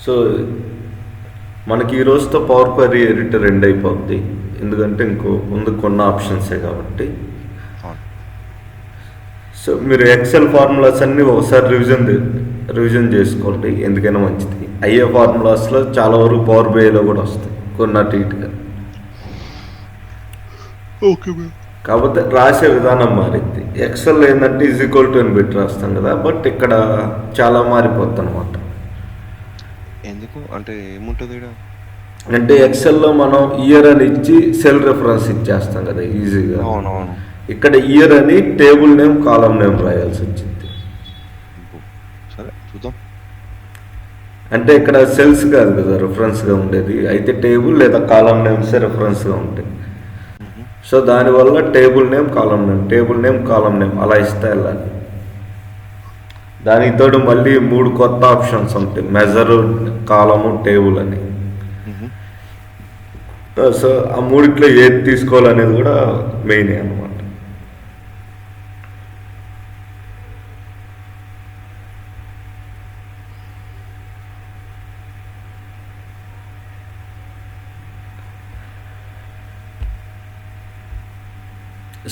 So మనకి ఈ రోజుతో పవర్ క్వరీ ఎడిటర్ ఎండ్ అయిపోద్ది, ఎందుకంటే ఇంకో ముందు కొన్న ఆప్షన్సే కాబట్టి. అవును. సో మీరు ఎక్సెల్ ఫార్ములాస్ అన్నీ ఒకసారి రివిజన్ చేసుకోండి, ఎందుకైనా మంచిది. అయ్యే ఫార్ములాస్లో చాలా వరకు పవర్ బిఐలో కూడా వస్తాయి కొన్ని అటు ఇటుగా. Okay ma'am. కాకపోతే రాసే విధానం మారింది. ఎక్సెల్ ఏంటంటే ఈక్వల్ టు అని పెట్టి రాస్తాం కదా, బట్ ఇక్కడ చాలా మారిపోద్ది అనమాట. ఎందుకు అంటే ఏముంటుంది ఇక్కడ? అంటే ఎక్సెల్లో మనం ఇయర్ అని ఇచ్చి సెల్ రెఫరెన్స్ ఇచ్చేస్తాం కదా ఈజీగా. అవునవును. ఇక్కడ ఇయర్ అని టేబుల్ నేమ్ కాలం నేమ్ రాయాల్సి వచ్చింది. సరే చూద్దాం. అంటే ఇక్కడ సెల్స్ కాదు కదా రెఫరెన్స్గా ఉండేది, అయితే టేబుల్ లేదా కాలం నేమ్సే రెఫరెన్స్గా ఉంటాయి. సో దానివల్ల టేబుల్ నేమ్ కాలం నేమ్ అలా ఇస్తే వెళ్ళాలి. దానికి తోడు మళ్ళీ 3 కొత్త ఆప్షన్స్ ఉంటాయి, మెజరు, కాలము, టేబుల్ అని. సో ఆ మూడిట్లో ఏది తీసుకోవాలనేది కూడా మెయిన్ అనమాట.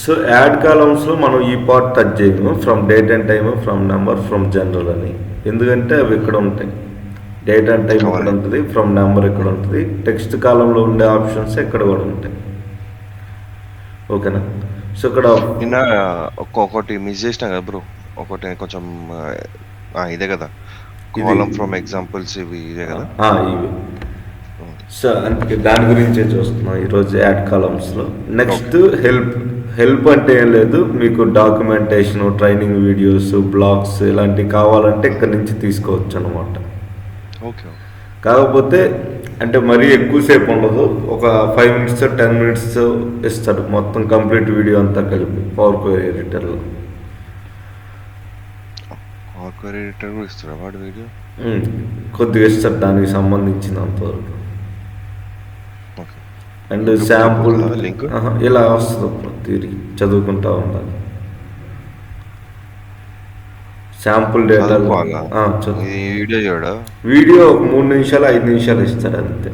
సో యాడ్ కాలమ్స్లో మనం ఈ పార్ట్ టచ్ చేయము, from date and time, from number, from general అని. ఎందుకంటే అవి ఇక్కడ ఉంటాయి. డేట్ అండ్ టైం ఇక్కడ ఉంటుంది, ఫ్రమ్ నెంబర్ ఇక్కడ ఉంటుంది, టెక్స్ట్ కాలంలో ఉండే ఆప్షన్స్ ఇక్కడ కూడా ఉంటాయి. ఓకేనా? సో ఇక్కడ నిన్న ఒక్కొక్కటి మిస్ చేసినా కదా బ్రో, ఒకటి కొంచెం ఇదే కదా కాలం ఫ్రమ్ ఎగ్జాంపుల్స్, ఇదే కదా ఇవి. సో అందుకే దాని గురించే చూస్తున్నాం ఈరోజు యాడ్ కాలమ్స్లో. నెక్స్ట్ హెల్ప్ అంటే ఏం లేదు, మీకు డాక్యుమెంటేషన్, ట్రైనింగ్ వీడియోస్, బ్లాగ్స్ ఇలాంటివి కావాలంటే ఇక్కడ నుంచి తీసుకోవచ్చు అనమాట. ఓకే. కాకపోతే అంటే మరీ ఎక్కువసేపు ఉండదు, ఒక 5 minutes 10 minutes ఇస్తాడు మొత్తం కంప్లీట్ వీడియో అంతా కలిపి పవర్ క్వరీ ఎడిటర్లో. పవర్ క్వరీ ఎడిటర్ కూడా ఇస్తారా వాడు వీడియో? కొద్దిగా ఇస్తాడు దానికి సంబంధించినంతవరకు. ఓకే. అండ్ శాంపుల్ లింక్ ఇలా వస్తుంది, తీరి చదువుకుంటా ఉండాలి. శాంపుల్ డేటా వీడియో చూడ వీడియో 3 నిమిషాలు 5 నిమిషాలు ఇస్తాడు అంతే.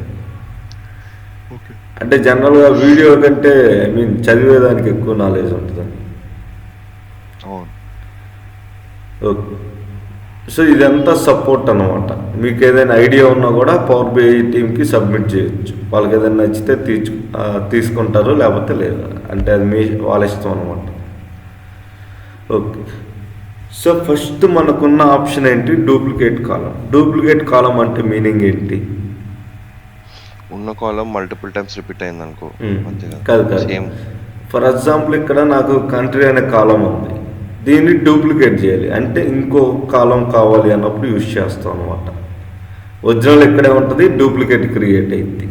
ఓకే. అంటే జనరల్గా వీడియో కంటే చదివేదానికి ఎక్కువ నాలెడ్జ్ ఉంటుందని. అవును. ఓకే. సో ఇదంతా సపోర్ట్ అనమాట. మీకు ఏదైనా ఐడియా ఉన్నా కూడా పవర్ బిఐ టీమ్కి సబ్మిట్ చేయొచ్చు. వాళ్ళకి ఏదైనా నచ్చితే తీసుకుంటారు, లేకపోతే లేదు, అంటే అది వాళ్ళ ఇష్టం అనమాట. ఓకే. సో ఫస్ట్ మనకున్న ఆప్షన్ ఏంటి? డూప్లికేట్ కాలం. డూప్లికేట్ కాలం అంటే మీనింగ్ ఏంటి? ఉన్న కాలం మల్టిపుల్ టైమ్స్ రిపీట్ అయింది అనుకో. కాదు. ఫర్ ఎగ్జాంపుల్ ఇక్కడ నాకు కంట్రీ అనే కాలం ఉంది, దీన్ని డూప్లికేట్ చేయాలి అంటే ఇంకో కాలం కావాలి అన్నప్పుడు యూజ్ చేస్తాం అనమాట. ఒరిజినల్ ఇక్కడే ఉంటుంది, డూప్లికేట్ క్రియేట్ అయింది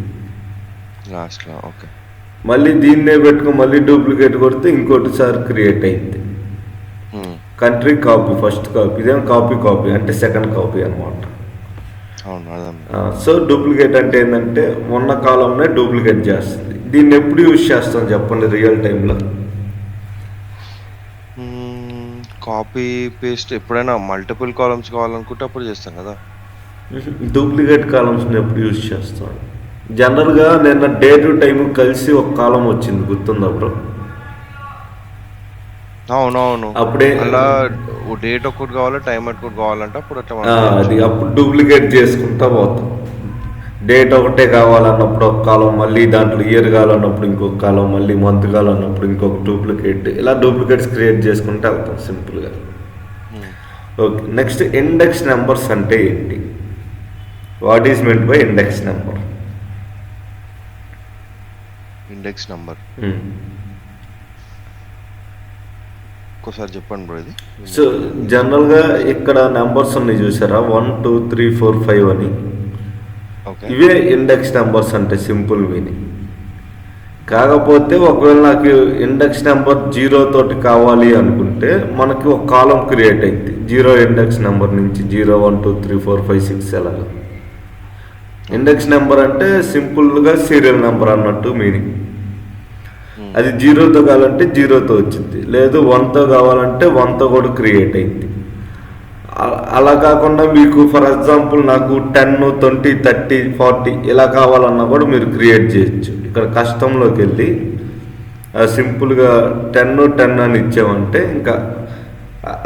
లాస్ట్లో. ఓకే. మళ్ళీ దీన్నే పెట్టుకుని మళ్ళీ డూప్లికేట్ కొడితే ఇంకోటిసారి క్రియేట్ అయింది. కంట్రీ కాపీ, ఫస్ట్ కాపీ, ఇదేం కాపీ అంటే సెకండ్ కాపీ అనమాట. సో డూప్లికేట్ అంటే ఏంటంటే ఉన్న కాలంనే డూప్లికేట్ చేస్తుంది. దీన్ని ఎప్పుడు యూజ్ చేస్తాం చెప్పండి రియల్ టైంలో? కాపీ పేస్ట్ ఎప్పుడైనా మల్టిపుల్ కాలమ్స్ కావాలనుకుంటే అప్పుడు చేస్తాం కదా. డూప్లికేట్ కాలమ్స్ని ఎప్పుడు యూజ్ చేస్తాం? జనరల్గా నిన్న డే టు టైం కలిసి ఒక కాలం వచ్చింది, గుర్తుందా బ్రో? అవునవును. అప్పుడే అలా డేట్ ఒకటి కావాలి, టైం ఒకటి కావాలంటే అప్పుడు అది అప్పుడు డూప్లికేట్ చేసుకుంటా పోతాం. డేట్ ఒకటే కావాలన్నప్పుడు ఒక కాలం, మళ్ళీ దాంట్లో ఇయర్ కావాలన్నప్పుడు ఇంకొక కాలం, మళ్ళీ మంత్ కావాలన్నప్పుడు ఇంకొక డూప్లికేట్, ఇలా డూప్లికేట్స్ క్రియేట్ చేసుకుంటే వెళ్తాం సింపుల్గా. ఓకే. నెక్స్ట్ ఇండెక్స్ నెంబర్స్ అంటే ఏంటి? What is meant by index number? Index number ఒక్కసారి చెప్పండి బ్రో ఇది. సో జనరల్గా ఇక్కడ నెంబర్స్ ఉన్నాయి చూసారా, 1 2 3 4 5 అని. ఇవే ఇండెక్స్ నెంబర్స్ అంటే సింపుల్ మీనింగ్. కాకపోతే ఒకవేళ నాకు ఇండెక్స్ నెంబర్ 0 తోటి కావాలి అనుకుంటే మనకి ఒక కాలం క్రియేట్ అయింది 0 ఇండెక్స్ నెంబర్ నుంచి 0 1 2 3 4 5 6 ఎలాగా. ఇండెక్స్ నెంబర్ అంటే సింపుల్గా సీరియల్ నెంబర్ అన్నట్టు మీనింగ్. అది 0తో కావాలంటే 0తో వచ్చింది, లేదు 1తో కావాలంటే 1తో కూడా క్రియేట్ అయింది. అలా కాకుండా మీకు ఫర్ ఎగ్జాంపుల్ నాకు 10, 20, 30, 40 ఇలా కావాలన్నా కూడా మీరు క్రియేట్ చేయొచ్చు. ఇక్కడ కస్టంలోకి వెళ్ళి సింపుల్గా 10 అని ఇచ్చామంటే ఇంకా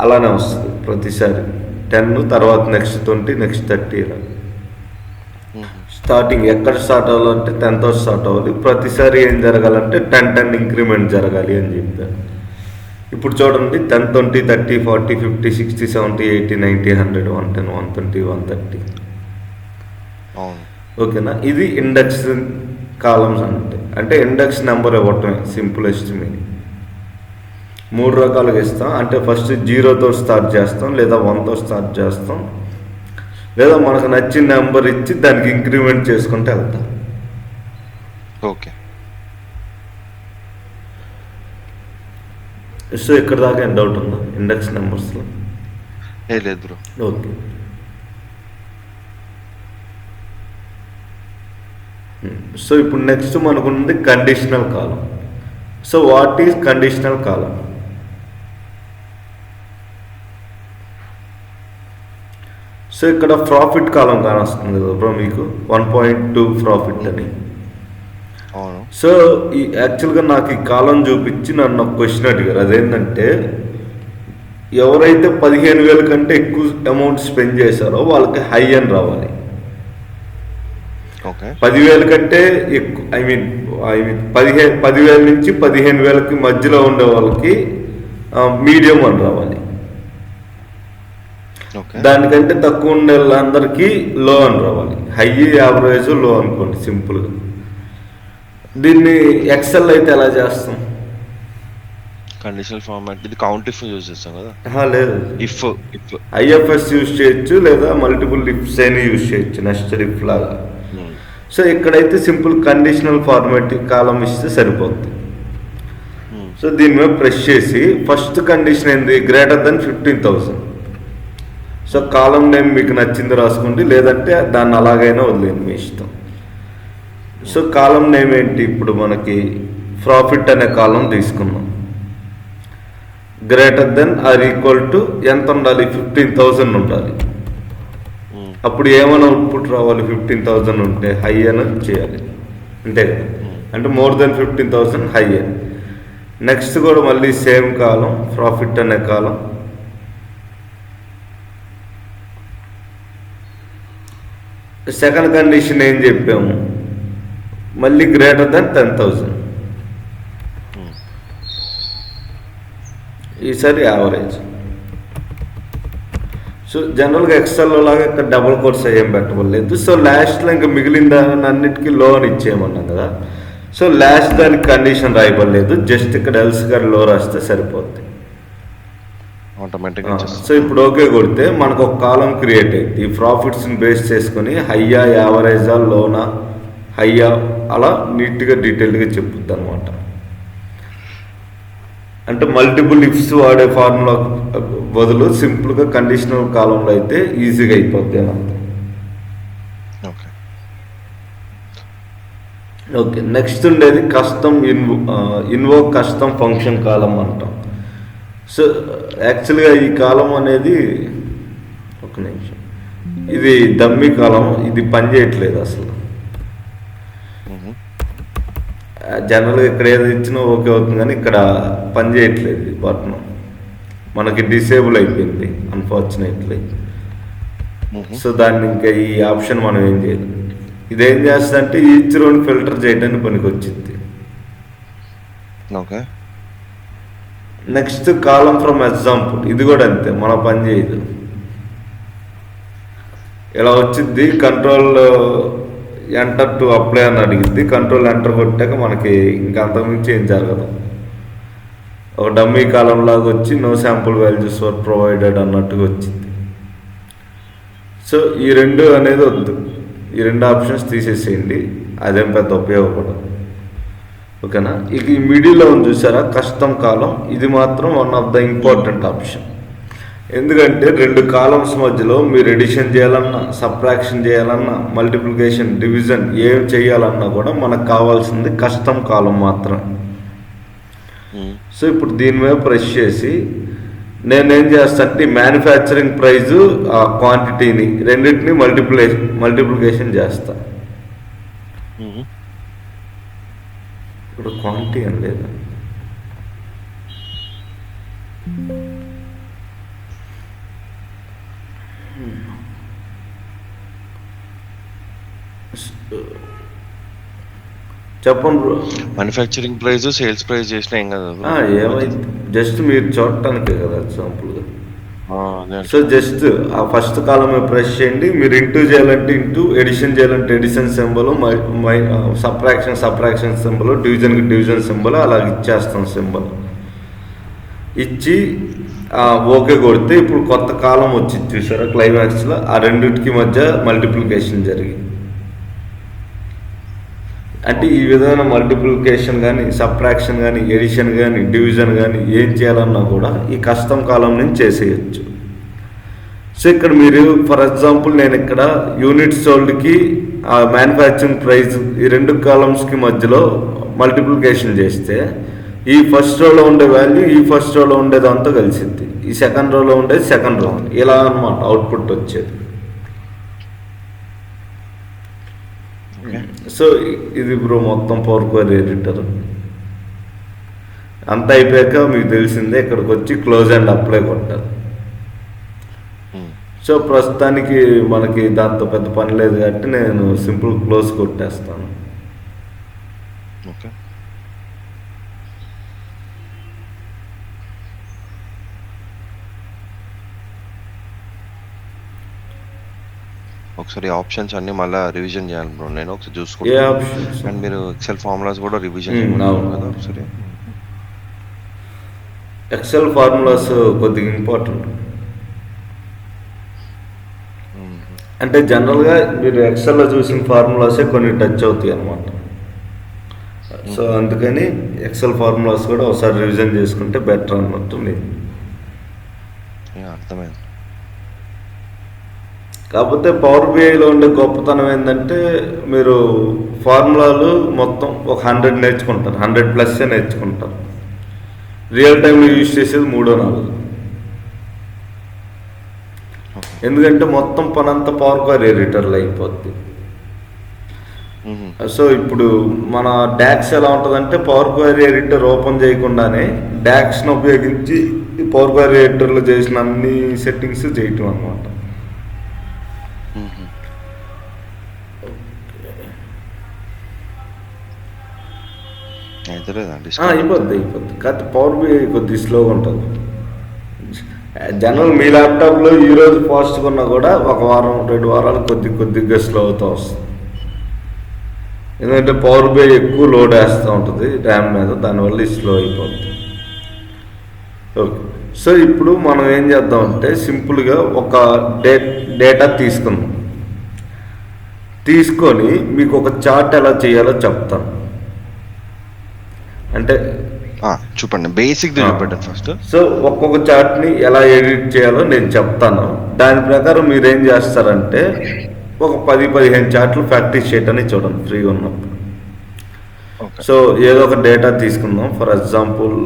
అలానే వస్తుంది ప్రతిసారి. 10 తర్వాత నెక్స్ట్ 20, నెక్స్ట్ 30 ఇలా. స్టార్టింగ్ ఎక్కడ స్టార్ట్ అవ్వాలంటే 10తో స్టార్ట్ అవ్వాలి. ప్రతిసారి ఏం జరగాలంటే 10 ఇంక్రిమెంట్ జరగాలి అని చెప్పారు. ఇప్పుడు చూడండి 10, 20, 30, 40, 50, 60, 70, 80, 90, 100, 110, 120, 130. ఓకేనా? ఇది ఇండెక్స్ కాలమ్స్ అంటే ఇండెక్స్ నెంబర్ ఇవ్వటమే సింపులెస్ట్ మీనింగ్. 3 రకాలుగా ఇస్తాం. అంటే ఫస్ట్ 0తో స్టార్ట్ చేస్తాం, లేదా 1తో స్టార్ట్ చేస్తాం, లేదా మనకు నచ్చిన నెంబర్ ఇచ్చి దానికి ఇంక్రిమెంట్ చేసుకుంటే వెళ్తాం. ఓకే. సో ఇక్కడ దాకా ఏం డౌట్ ఉందా ఇండెక్స్ నెంబర్స్లో? లేదు బ్రో. ఓకే. సో ఇప్పుడు నెక్స్ట్ మనకున్నది conditional column. So what is conditional column? So ఇక్కడ ప్రాఫిట్ కాలం కానొస్తుంది కదా బ్రో మీకు 1.2 ప్రాఫిట్ అని. సో ఈ యాక్చువల్గా నాకు ఈ కాలం చూపించి నన్ను ఒక క్వశ్చన్ అడిగారు. అదేంటంటే ఎవరైతే 15,000 కంటే ఎక్కువ అమౌంట్ స్పెండ్ చేశారో వాళ్ళకి హై అని రావాలి. 10,000 కంటే ఎక్కువ ఐ మీన్ 10,000 నుంచి 15,000కి మధ్యలో ఉండే వాళ్ళకి మీడియం అని రావాలి. దానికంటే తక్కువ ఉండే వాళ్ళందరికీ లో అని రావాలి. హై, యావరేజ్, లో అనుకోండి సింపుల్గా. దీన్ని ఎక్సెల్ అయితే ఎలా చేస్తాం? కండిషనల్ ఫార్మాట్ ఇది కౌంట్ ఇఫ్ యూజ్ చేస్తాం కదా? లేదు, ఇఫ్ ఐఎఫ్ఎస్ యూజ్ చేయొచ్చు, లేదా మల్టిపుల్ ఇఫ్స్ అని యూజ్ చేయొచ్చు, నెస్టెడ్ ఇఫ్ లాగా. సో ఇక్కడైతే సింపుల్ కండిషనల్ ఫార్మాట్ కాలం ఇస్తే సరిపోతుంది. సో దీని మీద ప్రెస్ చేసి ఫస్ట్ కండిషన్ ఏంది? Greater than 15,000. సో కాలం నేమ్ మీకు నచ్చింది రాసుకోండి, లేదంటే దాన్ని అలాగైనా వదిలేండి, మీ ఇష్టం. సో కాలం నేమ్ ఏంటి? ఇప్పుడు మనకి ప్రాఫిట్ అనే కాలం తీసుకున్నాం. Greater than or equal to ఎంత ఉండాలి? 15,000 ఉండాలి. అప్పుడు ఏమైనా అవుట్పుట్ రావాలి? 15,000 ఉంటే హై అని చేయాలి, అంతే కదా? అంటే మోర్ దెన్ 15,000 హై అని. నెక్స్ట్ కూడా మళ్ళీ సేమ్ కాలం, ప్రాఫిట్ అనే కాలం. సెకండ్ కండిషన్ ఏం చెప్పాము? మళ్ళీ గ్రేటర్ దెన్ 10,000. ఈసారి యావరేజ్. సో జనరల్గా ఎక్సెల్లో లాగా ఇక్కడ డబుల్ కోట్స్ ఏం పెట్టవలేదు. సో లాస్ట్లో ఇంకా మిగిలిన దాని అన్నిటికీ లో అని ఇచ్చేయమన్నాం కదా. సో లాస్ట్ దానికి కండిషన్ రాయబడలేదు, జస్ట్ ఇక్కడ ఎల్స్ గారు లో రాస్తే సరిపోద్ది ఆటోమేటిక్గా. సో ఇప్పుడు ఓకే కొడితే మనకు ఒక కాలం క్రియేట్ అయింది. ఈ ప్రాఫిట్స్ని బేస్ చేసుకొని హయ్యా, యావరేజా, లోనా, హయ్యా అలా నీట్గా డీటెయిల్డ్గా చెప్పుద్ది అనమాట. అంటే మల్టిపుల్ ఇఫ్స్ వాడే ఫార్ములా బదులు సింపుల్గా కండిషనల్ కాలంలో అయితే ఈజీగా అయిపోద్ది అని అర్థం. ఓకే. నెక్స్ట్ ఉండేది కస్టమ్ ఇన్వోక్ కస్టమ్ ఫంక్షన్ కాలం అంటాం. సో యాక్చువల్గా ఈ కాలం అనేది ఒక నిమిషం, ఇది డమ్మీ కాలం, ఇది పని చేయట్లేదు అసలు. జనరల్గా ఇక్కడ ఏదో ఇచ్చినా ఓకే అవుతుంది, కానీ ఇక్కడ పని చేయట్లేదు. ఈ బటన్ మనకి డిసేబుల్ అయిపోయింది అన్ఫార్చునేట్లీ. సో దాన్ని ఇంకా ఈ ఆప్షన్ మనం ఏం చేయలేదు. ఇదేం చేస్తుంది అంటే ఈచ్ రోని ఫిల్టర్ చేయడానికి పనికి వచ్చింది. Okay. Next column from example, ఇది కూడా అంతే, మన పని చేయదు. ఇలా వచ్చింది, కంట్రోల్ ఎంటర్ టు అప్లై అని అడిగింది. కంట్రోల్ ఎంటర్ కొట్టాక మనకి ఇంకా అంతకుమించి ఏం జరగదు. ఒక డమ్మీ కాలం లాగా వచ్చి నో శాంపుల్ వాల్యూస్ వర్ ప్రొవైడెడ్ అన్నట్టుగా వచ్చింది. సో ఈ రెండు అనేది వద్దు, ఈ రెండు ఆప్షన్స్ తీసేసేయండి, అదేం పెద్ద ఉపయోగపడదు. ఓకేనా? ఇక ఈ మిడిల్లో ఉంది చూసారా కస్టమ్ కాలం, ఇది మాత్రం one of the important option. ఎందుకంటే రెండు కాలమ్స్ మధ్యలో మీరు ఎడిషన్ చేయాలన్నా, సబ్ట్రాక్షన్ చేయాలన్నా, మల్టిప్లికేషన్, డివిజన్ ఏం చేయాలన్నా కూడా మనకు కావాల్సింది కస్టమ్ కాలం మాత్రం. సో ఇప్పుడు దీని మీద ప్రెస్ చేసి నేనేం చేస్తా అంటే మ్యానుఫ్యాక్చరింగ్ ప్రైజు ఆ క్వాంటిటీని రెండింటిని మల్టిప్లికేషన్ చేస్తా. మ్మ్. ఇప్పుడు క్వాంటిటీ అని లేదా, చెప్పండి bro. Manufacturing price sales price చేసినా ఏం కదా బ్రో. ఏమైంది, జస్ట్ మీరు చూడటానికే కదా ఎగ్జాంపుల్గా. అదే సో జస్ట్ ఆ ఫస్ట్ కాలం ప్రెస్ చేయండి. మీరు ఇంటూ చేయాలంటే ఇంటూ, ఎడిషన్ చేయాలంటే ఎడిషన్ సింబల్, సబ్ట్రాక్షన్ సింబల్, డివిజన్కి డివిజన్ సింబల్ అలా ఇచ్చేస్తాం సింబల్ ఇచ్చి ఓకే కొడితే ఇప్పుడు కొత్త కాలం వచ్చి చూసారా క్లైమాక్స్లో ఆ రెండింటికి మధ్య మల్టిప్లికేషన్ జరిగింది. అంటే ఈ విధమైన మల్టిప్లికేషన్ కానీ, సబ్ట్రాక్షన్ కానీ, ఎడిషన్ కానీ, డివిజన్ కానీ ఏం చేయాలన్నా కూడా ఈ కస్టమ్ కాలం నుంచి చేసేయచ్చు. సో ఇక్కడ మీరు ఫర్ ఎగ్జాంపుల్ నేను ఇక్కడ యూనిట్ సోల్డ్కి ఆ మ్యానుఫ్యాక్చరింగ్ ప్రైస్ ఈ రెండు కాలమ్స్కి మధ్యలో మల్టిప్లికేషన్ చేస్తే ఈ ఫస్ట్ రోలో ఉండే వాల్యూ ఈ ఫస్ట్ రోలో ఉండేదంతా కలిసింది, ఈ సెకండ్ రోలో ఉండేది సెకండ్ రో, ఇలా అన్నమాట అవుట్పుట్ వచ్చేది. సో ఇది బ్రో మొత్తం పవర్ క్వరీ ఎడిటర్ అంతా అయిపోయాక మీకు తెలిసిందే ఇక్కడికి వచ్చి క్లోజ్ అండ్ అప్లై కొట్టాలి. సో ప్రస్తుతానికి మనకి దాంతో పెద్ద పని లేదు కాబట్టి నేను సింపుల్ క్లోజ్ కొట్టేస్తాను. ఓకే. ఒకసారి ఆప్షన్స్ అన్ని మళ్ళీ రివిజన్ చేయాలి బ్రో, నేను ఒకసారి ఏ చూసుకుంటాను. ఆప్షన్స్? అండ్ మీరు ఎక్సెల్ ఫార్ములాస్ కూడా రివిజన్ అవును. చేయమన్నారు కదా ఒకసారి. ఎక్సెల్ ఫార్ములాస్ కొద్దిగా ఇంపార్టెంట్. అంటే జనరల్గా మీరు ఎక్సెల్లో చూసిన ఫార్ములాసే కొన్ని టచ్ అవుతాయి అన్నమాట. సో అందుకని ఎక్సెల్ ఫార్ములాస్ కూడా ఒకసారి రివిజన్ చేసుకుంటే బెటర్ అన్నట్టు నేను. అర్థమైంది. కాకపోతే పవర్ బిఐలో ఉండే గొప్పతనం ఏంటంటే మీరు ఫార్ములాలు మొత్తం ఒక 100 నేర్చుకుంటారు, 100+ నేర్చుకుంటారు. రియల్ టైంలో యూజ్ చేసేది 3-4. ఎందుకంటే మొత్తం పనంతా పవర్ క్వరీ ఎడిటర్లో అయిపోద్ది. సో ఇప్పుడు మన డాక్స్ ఎలా ఉంటుందంటే పవర్ క్వరీ ఎడిటర్ ఓపెన్ చేయకుండానే డాక్స్ను ఉపయోగించి పవర్ క్వరీ ఎడిటర్లో చేసిన అన్ని సెట్టింగ్స్ చేయటం అన్నమాట. అయిపోద్ది. కాకపోతే పవర్ బిఐ కొద్దిగా స్లోగా ఉంటుంది. జనరల్ మీ ల్యాప్టాప్లో ఈరోజు ఫాస్ట్గా ఉన్నా కూడా ఒక వారం 2 వారాలు కొద్దిగా స్లో అవుతూ వస్తుంది. ఎందుకంటే పవర్ బిఐ ఎక్కువ లోడ్ వేస్తూ ఉంటుంది ర్యామ్ మీద, దానివల్ల స్లో అయిపోతుంది. ఓకే. సో ఇప్పుడు మనం ఏం చేద్దామంటే సింపుల్గా ఒక డేటా తీసుకొని మీకు ఒక చార్ట్ ఎలా చేయాలో చెప్తాను. అంటే చూపండి, బేసిక్ చూపెట్టండి ఫస్ట్. సో ఒక్కొక్క చార్ట్ని ఎలా ఎడిట్ చేయాలో నేను చెప్తాను. దాని ప్రకారం మీరు ఏం చేస్తారంటే ఒక 10-15 చార్ట్లు ప్రాక్టీస్ చేయటాన్ని చూడండి ఫ్రీగా ఉన్నప్పుడు. సో ఏదో ఒక డేటా తీసుకుందాం. ఫర్ ఎగ్జాంపుల్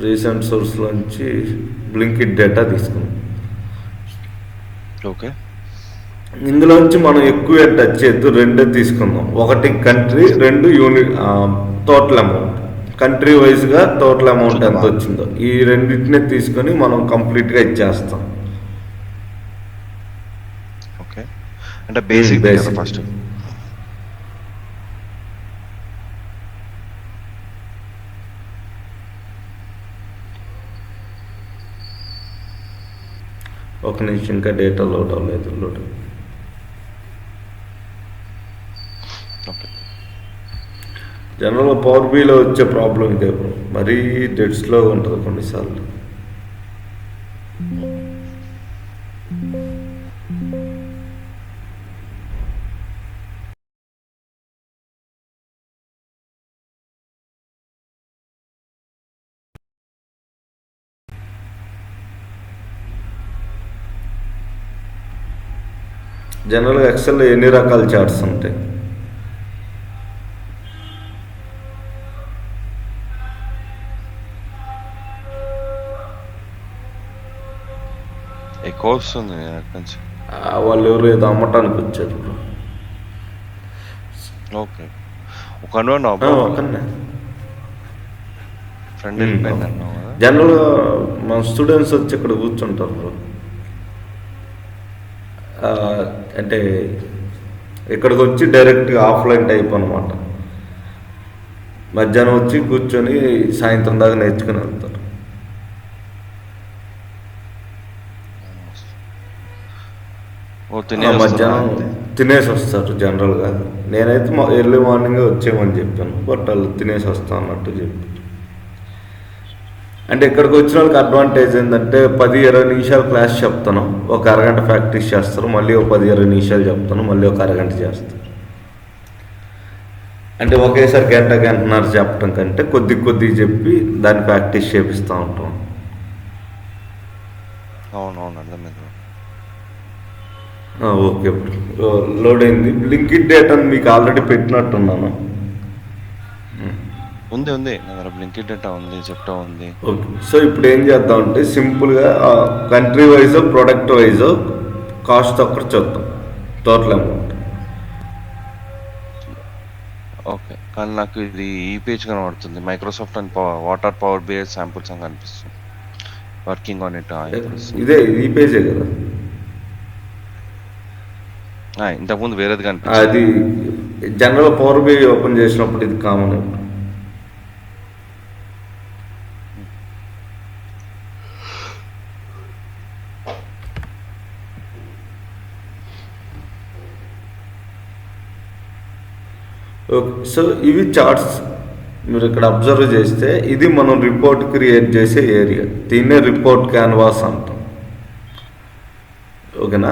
రీసెంట్ సోర్స్లోంచి బ్లింకిట్ డేటా తీసుకుందాం. ఓకే. ఇందులోంచి మనం ఎక్కువ టచ్ చేయొద్దు, 2 తీసుకుందాం. ఒకటి country, 2 unit total amount. Country వైజ్గా టోటల్ అమౌంట్ ఎంత వచ్చిందో ఈ రెండింటిని తీసుకొని మనం కంప్లీట్గా ఇచ్చేస్తాం. ఓకే. అంటే బేసిక్ ఫస్ట్. ఒక నిమిషం, ఇంకా డేటా లోడ్ అవ్వలేదు. జనరల్గా పవర్ బిలో వచ్చే ప్రాబ్లం ఇదే బ్రో, మరీ డెడ్ స్లోగా ఉంటుంది కొన్నిసార్లు. జనరల్గా ఎక్సెల్లో ఎన్ని రకాల చార్ట్స్ ఉంటాయి? ఎక్కువ వస్తుంది అక్కడి నుంచి. వాళ్ళు ఎవరు ఏదో అమ్మటానికి వచ్చారు బ్రో. ఓకే. ఒకనే ఒకనే ఫ్రెండ్ వెళ్ళిపోయింది అన్నావు కదా. జనరల్గా మన స్టూడెంట్స్ వచ్చి ఇక్కడ కూర్చుంటారు బ్రో. అంటే ఇక్కడికి వచ్చి డైరెక్ట్గా ఆఫ్లైన్ టైప్ అనమాట. మధ్యాహ్నం వచ్చి కూర్చొని సాయంత్రం దాకా నేర్చుకుని వెళ్తారు. మధ్యాహ్నం తినేసి వస్తారు జనరల్గా. నేనైతే ఎర్లీ మార్నింగ్ వచ్చేయమని చెప్పాను, బట్ వాళ్ళు తినేసి వస్తాను అన్నట్టు చెప్పారు. అంటే ఇక్కడికి వచ్చిన వాళ్ళకి అడ్వాంటేజ్ ఏంటంటే 10-20 నిమిషాలు క్లాస్ చెప్తాను, ఒక అరగంట ప్రాక్టీస్ చేస్తారు, మళ్ళీ ఒక 10-20 నిమిషాలు చెప్తాను, మళ్ళీ ఒక అరగంట చేస్తాను. అంటే ఒకేసారి గంటన్నర చెప్పడం కంటే కొద్ది చెప్పి దాన్ని ప్రాక్టీస్ చేపిస్తూ ఉంటాం. అవునవును, అర్థమైంది. ఓకే బ్రో, లోడ్ అయింది. లింక్డ్ డేటా మీకు ఆల్రెడీ పెట్టినట్టున్నాను. ఉంది నా దగ్గర బ్లింకిట్ డేటా ఉంది, చెప్తా ఉంది. ఓకే, సో ఇప్పుడు ఏం చేద్దామంటే సింపుల్గా country wise product wise cost ఒక్కటి చూద్దాం, టోటల్ అమౌంట్. ఓకే, కానీ నాకు ఇది ఈ పేజ్ కనబడుతుంది, Microsoft and water power BI samples అని కనిపిస్తుంది. Working on it. ఇదే ఈ పేజే కదా, ఇంతకుముందు వేరేది కనిపిస్తుంది. అది జనరల్ పవర్ బిఐ ఓపెన్ చేసినప్పుడు ఇది కామన్. ఓకే, సో ఇవి చార్ట్స్ మీరు ఇక్కడ అబ్జర్వ్ చేస్తే ఇది మనం రిపోర్ట్ క్రియేట్ చేసే ఏరియా, దీన్నే రిపోర్ట్ క్యాన్వాస్ అంటాం. ఓకేనా,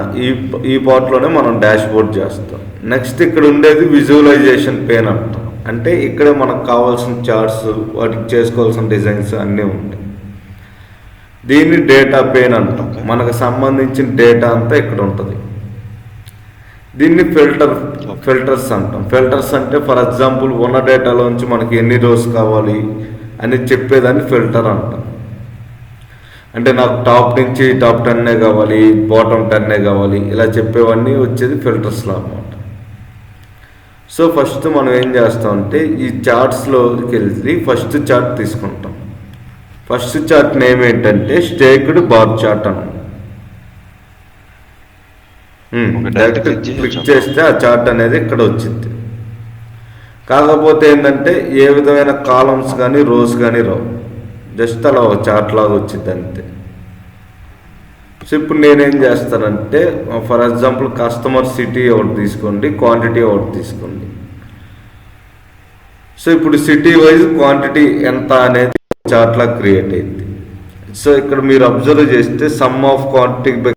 ఈ పార్ట్లోనే మనం డాష్ బోర్డ్ చేస్తాం. నెక్స్ట్ ఇక్కడ ఉండేది విజువలైజేషన్ పేన్ అంటాం. అంటే ఇక్కడ మనకు కావాల్సిన చార్ట్స్, వాటికి చేసుకోవాల్సిన డిజైన్స్ అన్నీ ఉంటాయి. దీన్ని డేటా పేన్ అంటాం, మనకు సంబంధించిన డేటా అంతా ఇక్కడ ఉంటుంది. దీన్ని ఫిల్టర్స్ అంటాం. ఫిల్టర్స్ అంటే ఫర్ ఎగ్జాంపుల్ ఉన్న డేటాలోంచి మనకి ఎన్ని రోస్ కావాలి అని చెప్పేదాన్ని ఫిల్టర్ అంటాం. అంటే నాకు టాప్ నుంచి టాప్ 10 కావాలి, బాటమ్ 10 కావాలి, ఇలా చెప్పేవన్నీ వచ్చేది ఫిల్టర్స్లో అనమాట. సో ఫస్ట్ మనం ఏం చేస్తామంటే ఈ చార్ట్స్లోకి వెళ్ళి ఫస్ట్ చార్ట్ తీసుకుంటాం. ఫస్ట్ చార్ట్ నేమ్ ఏంటంటే స్టేక్డ్ బార్ చార్ట్ అన్నమాట. డైరెక్ట్ క్లిక్ చేస్తే ఆ చార్ట్ అనేది ఇక్కడ వచ్చింది. కాకపోతే ఏంటంటే ఏ విధమైన కాలమ్స్ కానీ రోస్ కానీ రావు, జస్ట్ అలా ఒక చార్ట్ లాగా వచ్చింది అంతే. సో ఇప్పుడు నేనేం చేస్తానంటే ఫర్ ఎగ్జాంపుల్ కస్టమర్ సిటీ ఒకటి తీసుకోండి, క్వాంటిటీ ఒకటి తీసుకోండి. సో ఇప్పుడు సిటీ వైజ్ క్వాంటిటీ ఎంత అనేది చార్ట్ లాగా క్రియేట్ అయింది. సో ఇక్కడ మీరు అబ్జర్వ్ చేస్తే సమ్ ఆఫ్ క్వాంటిటీ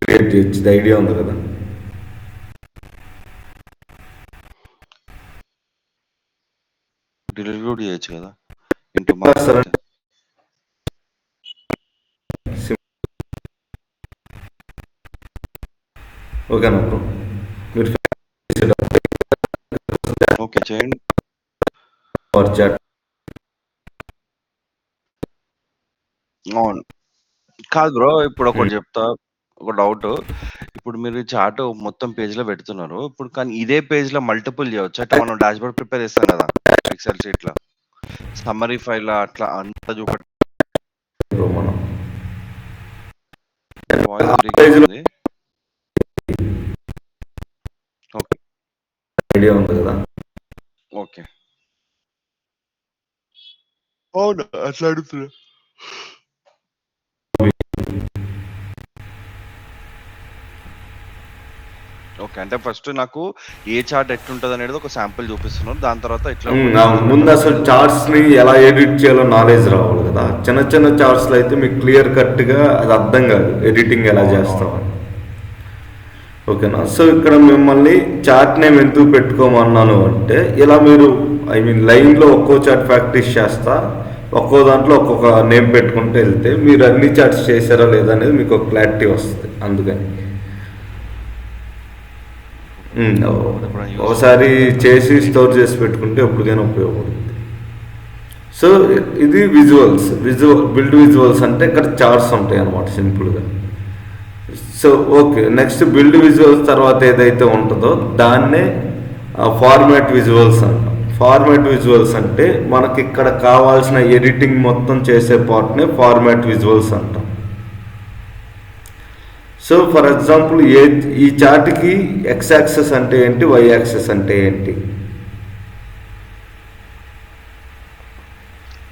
క్రియేట్ చేయొచ్చు, ఐడియా ఉంది కదా. డిలీట్ కూడా చేయొచ్చు కదా. ఓకేనా బ్రో, మీరు ఓకే చేయండి. అవును, కాదు బ్రో, ఇప్పుడు ఒకటి చెప్తా, ఒక డౌట్. ఇప్పుడు మీరు చార్ట్ మొత్తం పేజ్ లో పెడుతున్నారు, ఇప్పుడు కానీ ఇదే పేజ్ లో మల్టిపుల్ చేయవచ్చు. అట్లా మనం డాష్ బోర్డ్ ప్రిపేర్ చేస్తాం కదా ఎక్సెల్ షీట్ లో, సమ్మరీ ఫైల్ అట్లా అంతా చూపెట్టి ఐడియా ఉంది కదా. ఓకే, అవును అట్లా అడుగుతున్నా. ఓకే, అంటే ఫస్ట్ నాకు ఏ చార్ట్ ఎట్లుంటది అనేది ఒక శాంపుల్ చూపిస్తున్నారు, దాని తర్వాత ఎట్లా ముందు అసలు చార్ట్స్ ని ఎలా ఎడిట్ చేయాలో నాలెడ్జ్ రావాలి కదా. చిన్న చార్ట్స్ లో అయితే మీకు క్లియర్ కట్ గా అది అర్థం కాదు, ఎడిటింగ్ ఎలా చేస్తామని. ఓకేనా, సో ఇక్కడ మిమ్మల్ని చార్ట్ నేమ్ ఎందుకు పెట్టుకోమన్నాను అంటే ఇలా మీరు లైన్లో ఒక్కో చార్ట్ ప్రాక్టీస్ చేస్తా ఒక్కో దాంట్లో ఒక్కొక్క నేమ్ పెట్టుకుంటూ వెళ్తే మీరు అన్ని చార్ట్స్ చేశారా లేదా అనేది మీకు ఒక క్లారిటీ వస్తుంది. అందుకని ఒకసారి చేసి స్టోర్ చేసి పెట్టుకుంటే ఎప్పటికైనా ఉపయోగపడుతుంది. సో ఇది బిల్డ్ విజువల్స్ అంటే ఇక్కడ చార్ట్స్ ఉంటాయి అన్నమాట సింపుల్గా. So okay, next build visuals తర్వాత ఏదైతే ఉంటుందో దాన్నే ఫార్మాట్ విజువల్స్ అంటాం. ఫార్మాట్ విజువల్స్ అంటే మనకి ఇక్కడ కావాల్సిన ఎడిటింగ్ మొత్తం చేసే పార్ట్నే ఫార్మాట్ విజువల్స్ అంటాం. సో ఫర్ ఎగ్జాంపుల్ ఈ చార్ట్కి ఎక్స్ యాక్సెస్ అంటే ఏంటి, వై యాక్సెస్ అంటే ఏంటి?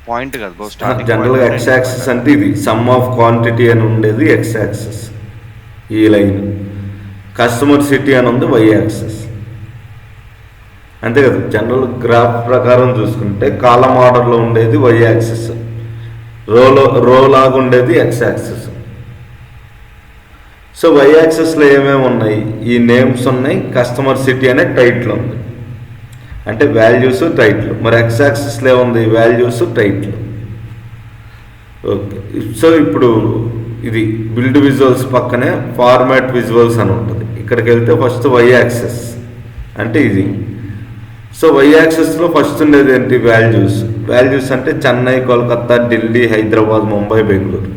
పాయింట్ కదా జనరల్గా ఎక్స్ యాక్సెస్ అంటే ఇది సమ్ ఆఫ్ క్వాంటిటీ అని ఉండేది ఎక్స్ యాక్సెస్, ఈ లైన్. కస్టమర్ సిటీ అని ఉంది వై యాక్సెస్, అంతే కదా. జనరల్ గ్రాఫ్ ప్రకారం చూసుకుంటే కాలం ఆర్డర్లో ఉండేది వై యాక్సెస్, రో లాగా ఉండేది ఎక్స్ యాక్సెస్. సో వై యాక్సెస్లో ఏమేమి ఉన్నాయి, ఈ నేమ్స్ ఉన్నాయి, కస్టమర్ సిటీ అనే టైటిల్ ఉంది, అంటే వాల్యూస్ టైటిల్. మరి ఎక్స్ యాక్సెస్లో ఏముంది, వాల్యూస్ టైటిల్. ఓకే, సో ఇప్పుడు ఇది బిల్డ్ విజువల్స్ పక్కనే ఫార్మాట్ విజువల్స్ అని ఉంటుంది. ఇక్కడికి వెళ్తే ఫస్ట్ వై యాక్సెస్ అంటే ఇది. సో వై యాక్సెస్లో ఫస్ట్ ఉండేది ఏంటి, వాల్యూస్ అంటే చెన్నై, కోల్కతా, ఢిల్లీ, హైదరాబాద్, ముంబై, బెంగళూరు.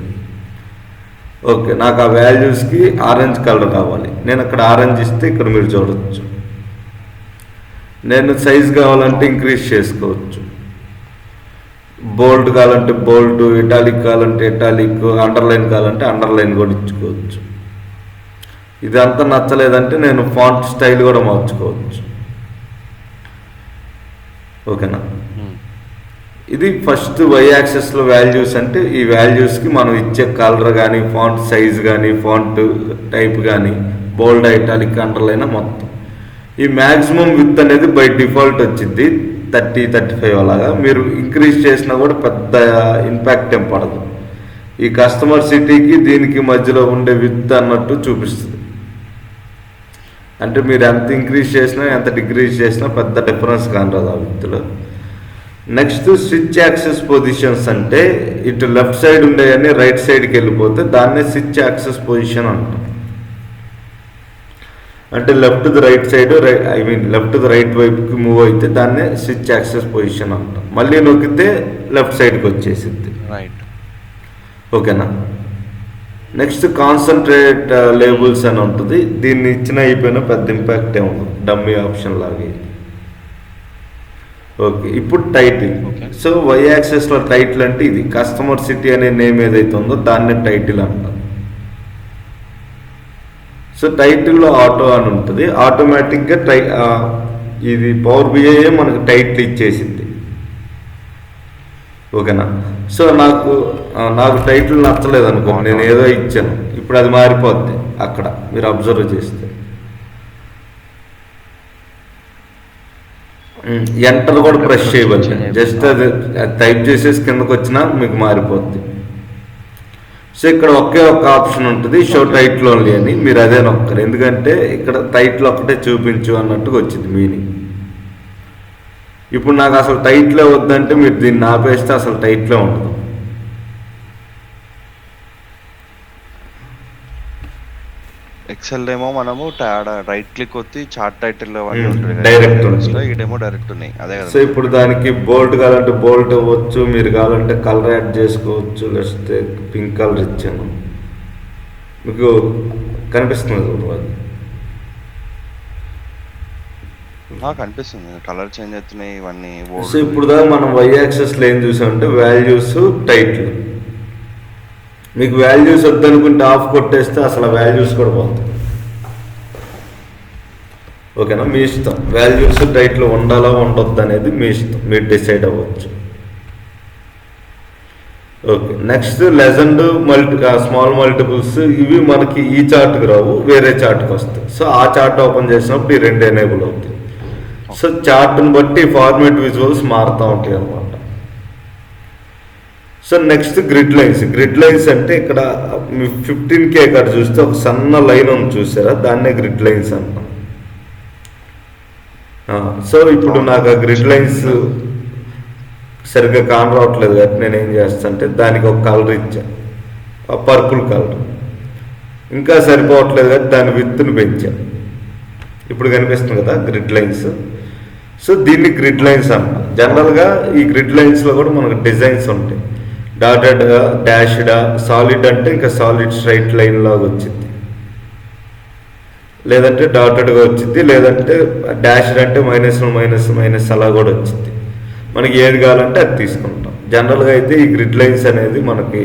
ఓకే, నాకు ఆ వాల్యూస్కి ఆరెంజ్ కలర్ కావాలి. నేను అక్కడ ఆరెంజ్ ఇస్తే ఇక్కడ మీరు చూడవచ్చు. నేను సైజ్ కావాలంటే ఇంక్రీజ్ చేసుకోవచ్చు, బోల్డ్ కావాలంటే బోల్డ్, ఇటాలిక్ కావాలంటే ఇటాలిక్, అండర్లైన్ కావాలంటే అండర్లైన్ కూడా ఇచ్చుకోవచ్చు. ఇదంతా నచ్చలేదంటే నేను ఫాంట్ స్టైల్ కూడా మార్చుకోవచ్చు. ఓకేనా, ఇది ఫస్ట్ వై యాక్సెస్లో వాల్యూస్ అంటే ఈ వాల్యూస్కి మనం ఇచ్చే కలర్ కానీ, ఫాంట్ సైజ్ కానీ, ఫాంట్ టైప్ కానీ, బోల్డ్, ఇటాలిక్, అండర్లైన్ మొత్తం. ఈ మ్యాక్సిమం విత్ అనేది బై డిఫాల్ట్ వచ్చింది 30-35 అలాగా. మీరు ఇంక్రీజ్ చేసినా కూడా పెద్ద ఇంపాక్ట్ ఏం పడదు. ఈ కస్టమర్ సిటీకి దీనికి మధ్యలో ఉండే విత్ అన్నట్టు చూపిస్తుంది. అంటే మీరు ఎంత ఇంక్రీజ్ చేసినా ఎంత డిక్రీజ్ చేసినా పెద్ద డిఫరెన్స్ కానరాదు ఆ విత్తులో. నెక్స్ట్ స్విచ్ యాక్సెస్ పొజిషన్స్ అంటే ఇటు లెఫ్ట్ సైడ్ ఉండేవన్నీ రైట్ సైడ్కి వెళ్ళిపోతే దాన్నే స్విచ్ యాక్సెస్ పొజిషన్ అంటాం. అంటే left the right side, left the right వైపుకి మూవ్ అయితే దాన్నే స్విచ్ యాక్సెస్ పొజిషన్ అంటాం. మళ్ళీ నొక్కితే లెఫ్ట్ సైడ్కి వచ్చేసింది. రైట్, ఓకేనా. నెక్స్ట్ కాన్సన్ట్రేట్ లేబుల్స్ అని ఉంటుంది. దీన్ని ఇచ్చిన అయిపోయినా పెద్ద ఇంపాక్ట్ ఏముంది, డమ్మీ ఆప్షన్ లాగే. ఓకే, ఇప్పుడు టైటిల్. సో వై యాక్సెస్లో టైటిల్ అంటే ఇది కస్టమర్ సిటీ అనే నేమ్ ఏదైతే ఉందో దాన్నే టైటిల్ అంటారు. సో టైటిల్లో ఆటో అని ఉంటుంది. ఆటోమేటిక్గా ఇది పవర్ బిఐ మనకు టైటిల్ ఇచ్చేసింది. ఓకేనా. సో నాకు టైటిల్ నచ్చలేదు అనుకో, నేను ఏదో ఇచ్చాను, ఇప్పుడు అది మారిపోద్ది అక్కడ మీరు అబ్జర్వ్ చేస్తే. ఎంటర్ కూడా ప్రెస్ చేయవచ్చు, జస్ట్ అది టైప్ చేసేసి కిందకు వచ్చినా మీకు మారిపోద్ది. సో ఇక్కడ ఒకే ఒక ఆప్షన్ ఉంటుంది, షో టైటిల్ ఓన్లీ అని. మీరు అదే నొక్కరు, ఎందుకంటే ఇక్కడ టైటిల్ ఒక్కటే చూపించు అన్నట్టుగా వచ్చింది మీనింగ్. ఇప్పుడు నాకు అసలు టైటిలే వద్దంటే మీరు దీన్ని ఆపేస్తే అసలు టైటిలే ఉండదు. ఎక్సెల్ ఏమో మనము రైట్ క్లిక్ వచ్చి చార్ట్ టైటిల్ డైరెక్ట్ ఇటేమో డైరెక్ట్ ఉన్నాయి, అదే కదా. సో ఇప్పుడు దానికి బోల్డ్ కావాలంటే బోల్డ్ ఇవ్వచ్చు, మీరు కావాలంటే కలర్ యాడ్ చేసుకోవచ్చు. లేకపోతే పింక్ కలర్ ఇచ్చాను, మీకు కనిపిస్తుంది అది. కనిపిస్తుంది, కలర్ చేంజ్ అవుతున్నాయి ఇవన్నీ. సో ఇప్పుడు దాకా మనం వై యాక్సెస్లో ఏం చూసామంటే వాల్యూస్, టైటిల్. మీకు వాల్యూస్ వద్దనుకుంటే ఆఫ్ కొట్టేస్తే అసలు వాల్యూస్ కూడా పోతాయి. ఓకేనా, మీ ఇష్టం. వాల్యూస్ టైటిల్ ఉండాలా ఉండొద్దు అనేది మీ ఇష్టం, మీరు డిసైడ్ అవ్వచ్చు. Okay, next legend, small multiples. ఇవి మనకి ఈ చార్ట్కి రావు, వేరే చార్ట్కి వస్తాయి. సో ఆ చార్ట్ ఓపెన్ చేసినప్పుడు ఈ రెండు ఎనేబుల్ అవుతాయి. సో చార్ట్ని బట్టి ఫార్మేట్ విజువల్స్ మారుతూ ఉంటాయి అన్నమాట. సో నెక్స్ట్ గ్రిడ్ లైన్స్ అంటే ఇక్కడ 15K ఇక్కడ చూస్తే ఒక సన్న లైన్ ఉంది చూసారా, దాన్నే గ్రిడ్ లైన్స్ అంటాం. సో ఇప్పుడు నాకు ఆ గ్రిడ్ లైన్స్ సరిగ్గా కాన్ రావట్లేదు కాబట్టి నేను ఏం చేస్తాను అంటే దానికి ఒక కలర్ ఇచ్చా, ఆ పర్పుల్ కలర్. ఇంకా సరిపోవట్లేదు కాబట్టి దాని విత్తుని పెంచా. ఇప్పుడు కనిపిస్తుంది కదా గ్రిడ్ లైన్స్. సో దీన్ని గ్రిడ్ లైన్స్ అంట. జనరల్గా ఈ గ్రిడ్ లైన్స్లో కూడా మనకు డిజైన్స్ ఉంటాయి. డాటెడ్గా, డాష్డా, సాలిడ్ అంటే ఇంకా సాలిడ్ స్ట్రైట్ లైన్ లాగా వచ్చింది, లేదంటే డాటెడ్గా వచ్చింది, లేదంటే డాష్డ్ అంటే మైనస్ మైనస్ మైనస్ అలా కూడా వచ్చింది. మనకి ఏది కావాలంటే అది తీసుకుంటాం. జనరల్గా అయితే ఈ గ్రిడ్ లైన్స్ అనేది మనకి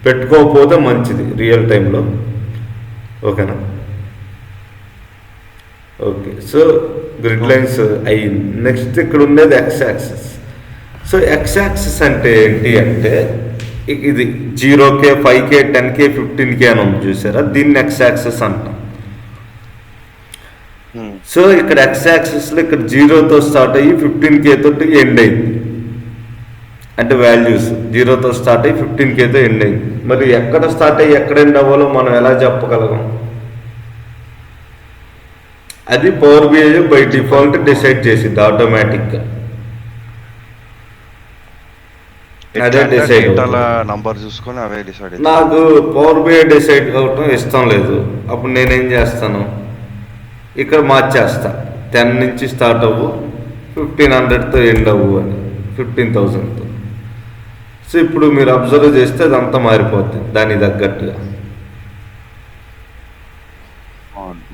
పెట్టుకోకపోతే మంచిది రియల్ టైంలో. ఓకేనా? ఓకే, సో గ్రిడ్ లైన్స్ అయ్యింది. నెక్స్ట్ ఇక్కడ ఉండేది X axis. So X axis అంటే ఏంటి అంటే ఇది 0K, 5K, 10K, 15K అని ఉంది చూసారా, దీన్ని ఎక్స్ యాక్సిస్ అంటాం. సో ఇక్కడ ఎక్స్ యాక్సిస్లో ఇక్కడ 0తో స్టార్ట్ అయ్యి 15K తోటి ఎండ్ అయింది. అంటే వాల్యూస్ 0తో స్టార్ట్ అయ్యి 15Kతో ఎండ్ అయింది. మరి ఎక్కడ స్టార్ట్ అయ్యి ఎక్కడ ఎండ్ అవ్వాలో మనం ఎలా చెప్పగలం? అది power BI by default decide చేసింది ఆటోమేటిక్గా. అదే డిసైడ్ నంబర్ చూసుకొని అవే డిసైడ్. నాకు పవర్ బిఐ డిసైడ్ కావటం ఇష్టం లేదు. అప్పుడు నేనేం చేస్తాను, ఇక్కడ మార్చేస్తా. 10 నుంచి స్టార్ట్ అవ్వు, 1500తో ఎండ్ అవ్వు అని, 15,000తో. సో ఇప్పుడు మీరు అబ్జర్వ్ చేస్తే అదంతా మారిపోతుంది దానికి తగ్గట్టుగా.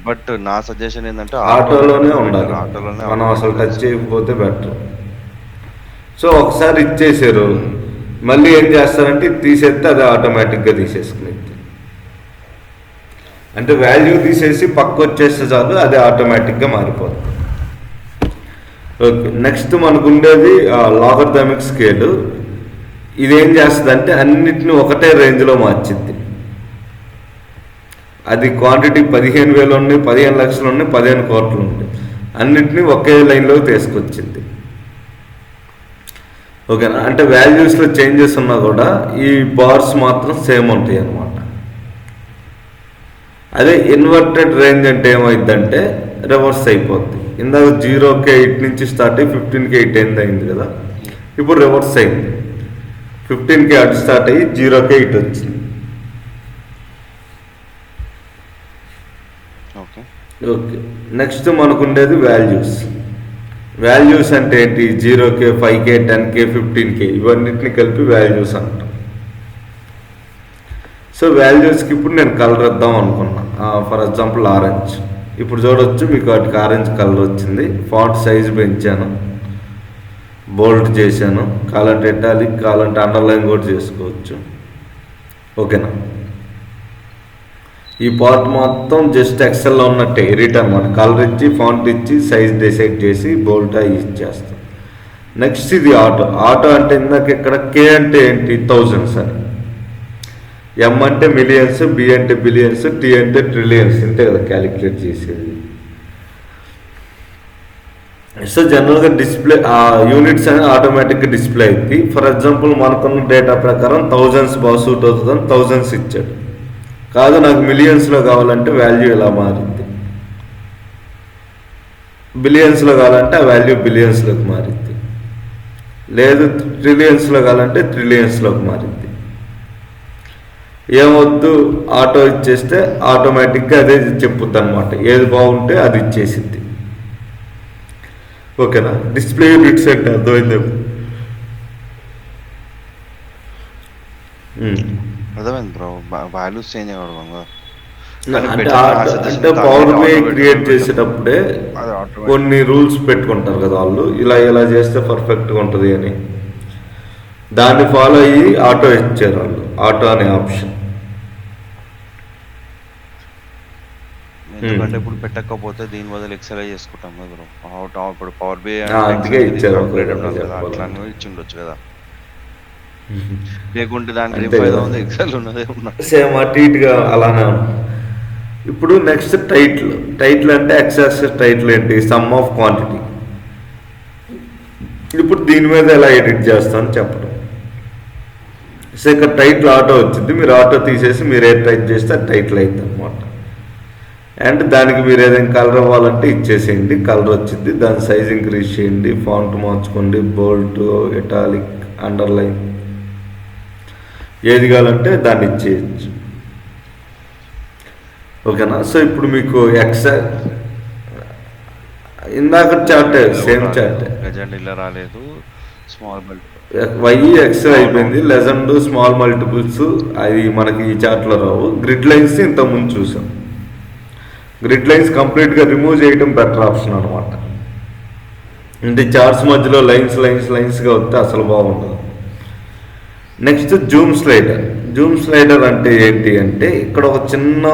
బట్ నా సజెషన్ ఏంటంటే ఆటోలోనే ఉండాలి, మనం అసలు టచ్ చేయకపోతే బెటర్. సో ఒకసారి ఇచ్చేసారు, మళ్ళీ ఏం చేస్తారంటే ఇది తీసేస్తే అది ఆటోమేటిక్గా తీసేసుకునేది. అంటే వాల్యూ తీసేసి పక్క వచ్చేస్తే చాలు, అది ఆటోమేటిక్గా మారిపోతుంది. ఓకే, నెక్స్ట్ మనకు ఉండేది లాగరిథమిక్ స్కేల్. ఇదేం చేస్తుంది అంటే అన్నిటిని ఒకటే రేంజ్లో మార్చింది. అది క్వాంటిటీ 15,000 ఉన్నాయి, 15 లక్షలు ఉన్నాయి, 15 కోట్లు ఉన్నాయి, అన్నిటినీ ఒకే లైన్లో తీసుకొచ్చింది. ఓకేనా? అంటే వాల్యూస్లో చేంజెస్ ఉన్నా కూడా ఈ బార్స్ మాత్రం సేమ్ ఉంటాయి అన్నమాట. అదే ఇన్వర్టెడ్ రేంజ్ అంటే ఏమైందంటే రివర్స్ అయిపోద్ది. ఇందాక 0K 8 నుంచి స్టార్ట్ అయ్యి 15K 8 అయింది కదా, ఇప్పుడు రివర్స్ అయింది. 15K అటు స్టార్ట్ అయ్యి 0K 8 వచ్చింది. ఓకే, నెక్స్ట్ మనకు ఉండేది వాల్యూస్. వాల్యూస్ అంటే ఏంటి? 0K, 5K, 10K, 15K ఇవన్నిటిని కలిపి వాల్యూస్ అంటాం. సో వాల్యూస్కి ఇప్పుడు నేను కలర్ ఇద్దాం అనుకున్నా. For example orange. ఇప్పుడు చూడవచ్చు మీకు వాటికి ఆరెంజ్ కలర్ వచ్చింది. ఫాంట్ సైజ్ పెంచాను, బోల్డ్ చేశాను. కావాలంటే ఇటాలిక్, కావాలంటే అండర్లైన్ కూడా చేసుకోవచ్చు. ఓకేనా? ఈ పార్ట్ మొత్తం జస్ట్ ఎక్సెల్లో ఉన్నట్టే ఎడిట్ అనమాట. కలర్ ఇచ్చి, ఫాంట్ ఇచ్చి, సైజ్ డిసైడ్ చేసి బోల్డ్ అయి ఇచ్చేస్తాం. నెక్స్ట్ ఇది ఆటో. ఆటో అంటే ఇందాక ఇక్కడ K అంటే ఏంటి? థౌజండ్స్ అని, M అంటే మిలియన్స్, B అంటే బిలియన్స్, T అంటే ట్రిలియన్స్. ఇంతే కదా క్యాలిక్యులేట్ చేసేది. సో జనరల్గా డిస్ప్లే యూనిట్స్ అనేది ఆటోమేటిక్గా డిస్ప్లే అయింది. ఫర్ ఎగ్జాంపుల్ మనకున్న డేటా ప్రకారం థౌజండ్స్ బాగా సూట్ అవుతుందని థౌజండ్స్ ఇచ్చాడు. కాదు నాకు మిలియన్స్లో కావాలంటే వాల్యూ ఇలా మారింది, బిలియన్స్లో కావాలంటే ఆ వాల్యూ బిలియన్స్లోకి మారింది, లేదు ట్రిలియన్స్లో కావాలంటే ట్రిలియన్స్లోకి మారింది. ఏమొద్దు ఆటో ఇచ్చేస్తే ఆటోమేటిక్గా అదే చెప్పుద్ది అనమాట. ఏది బాగుంటే అది ఇచ్చేసిద్ది. ఓకేనా? డిస్ప్లే యూనిట్స్ అంటే అర్థమైంది. అర్థమైంది బ్రో. వాల్యూస్ చేంజ్ అవ్వడం అంటే పవర్ బై క్రియేట్ చేసేటప్పుడే కొన్ని రూల్స్ పెట్టుకుంటారు కదా వాళ్ళు, ఇలా ఇలా చేస్తే పర్ఫెక్ట్గా ఉంటుంది అని. దాన్ని ఫాలో అయ్యి ఆటో ఇచ్చారు వాళ్ళు, ఆటో అనే ఆప్షన్. ఎందుకంటే ఇప్పుడు పెట్టకపోతే దీని బదులు ఎక్సెల్ చేసుకుంటాం కదా బ్రో. ఇప్పుడు పవర్ బై అందుకే ఇచ్చారు, అట్లా ఇచ్చి ఉండొచ్చు కదా. లేకుంటే దానికి ఎక్సెల్ ఉన్నదే సేమ్ అటు ఇటుగా అలానే ఉంటుంది. ఇప్పుడు నెక్స్ట్ టైటిల్. టైటిల్ అంటే ఎక్సాక్సిస్ టైటిల్ ఏంటి? Some of quantity. ఇప్పుడు దీని మీద ఎలా ఎడిట్ చేస్తామని చెప్పడం. సో ఇక్కడ టైటిల్ ఆటో వచ్చింది, మీరు ఆటో తీసేసి మీరు ఏ టైప్ చేస్తే అది టైటిల్ అవుతుంది అనమాట. అండ్ దానికి మీరు ఏదైనా కలర్ ఇవ్వాలంటే ఇచ్చేసేయండి, కలర్ వచ్చింది. దాని సైజ్ ఇంక్రీజ్ చేయండి, ఫాంట్ మార్చుకోండి, బోల్డ్, ఇటాలిక్, అండర్లైన్, ఏది కావాలంటే దాన్ని ఇచ్చేయచ్చు. ఓకేనా? సో ఇప్పుడు మీకు ఇందాక చార్ట్ సేమ్ చార్ట్, ఇలా రాలేదు, స్మాల్ వై ఎక్స్ అయిపోయింది, లెజెండ్ స్మాల్ మల్టిపుల్స్ అది మనకి ఈ చార్ట్లో రావు. గ్రిడ్ లైన్స్ ఇంతకుముందు చూసాం. గ్రిడ్ లైన్స్ కంప్లీట్గా రిమూవ్ చేయడం బెటర్ ఆప్షన్ అనమాట. అంటే చార్ట్స్ మధ్యలో లైన్స్గా వస్తే అసలు బాగుండదు. Next Zoom slider. Zoom slider అంటే ఏంటి అంటే ఇక్కడ ఒక చిన్న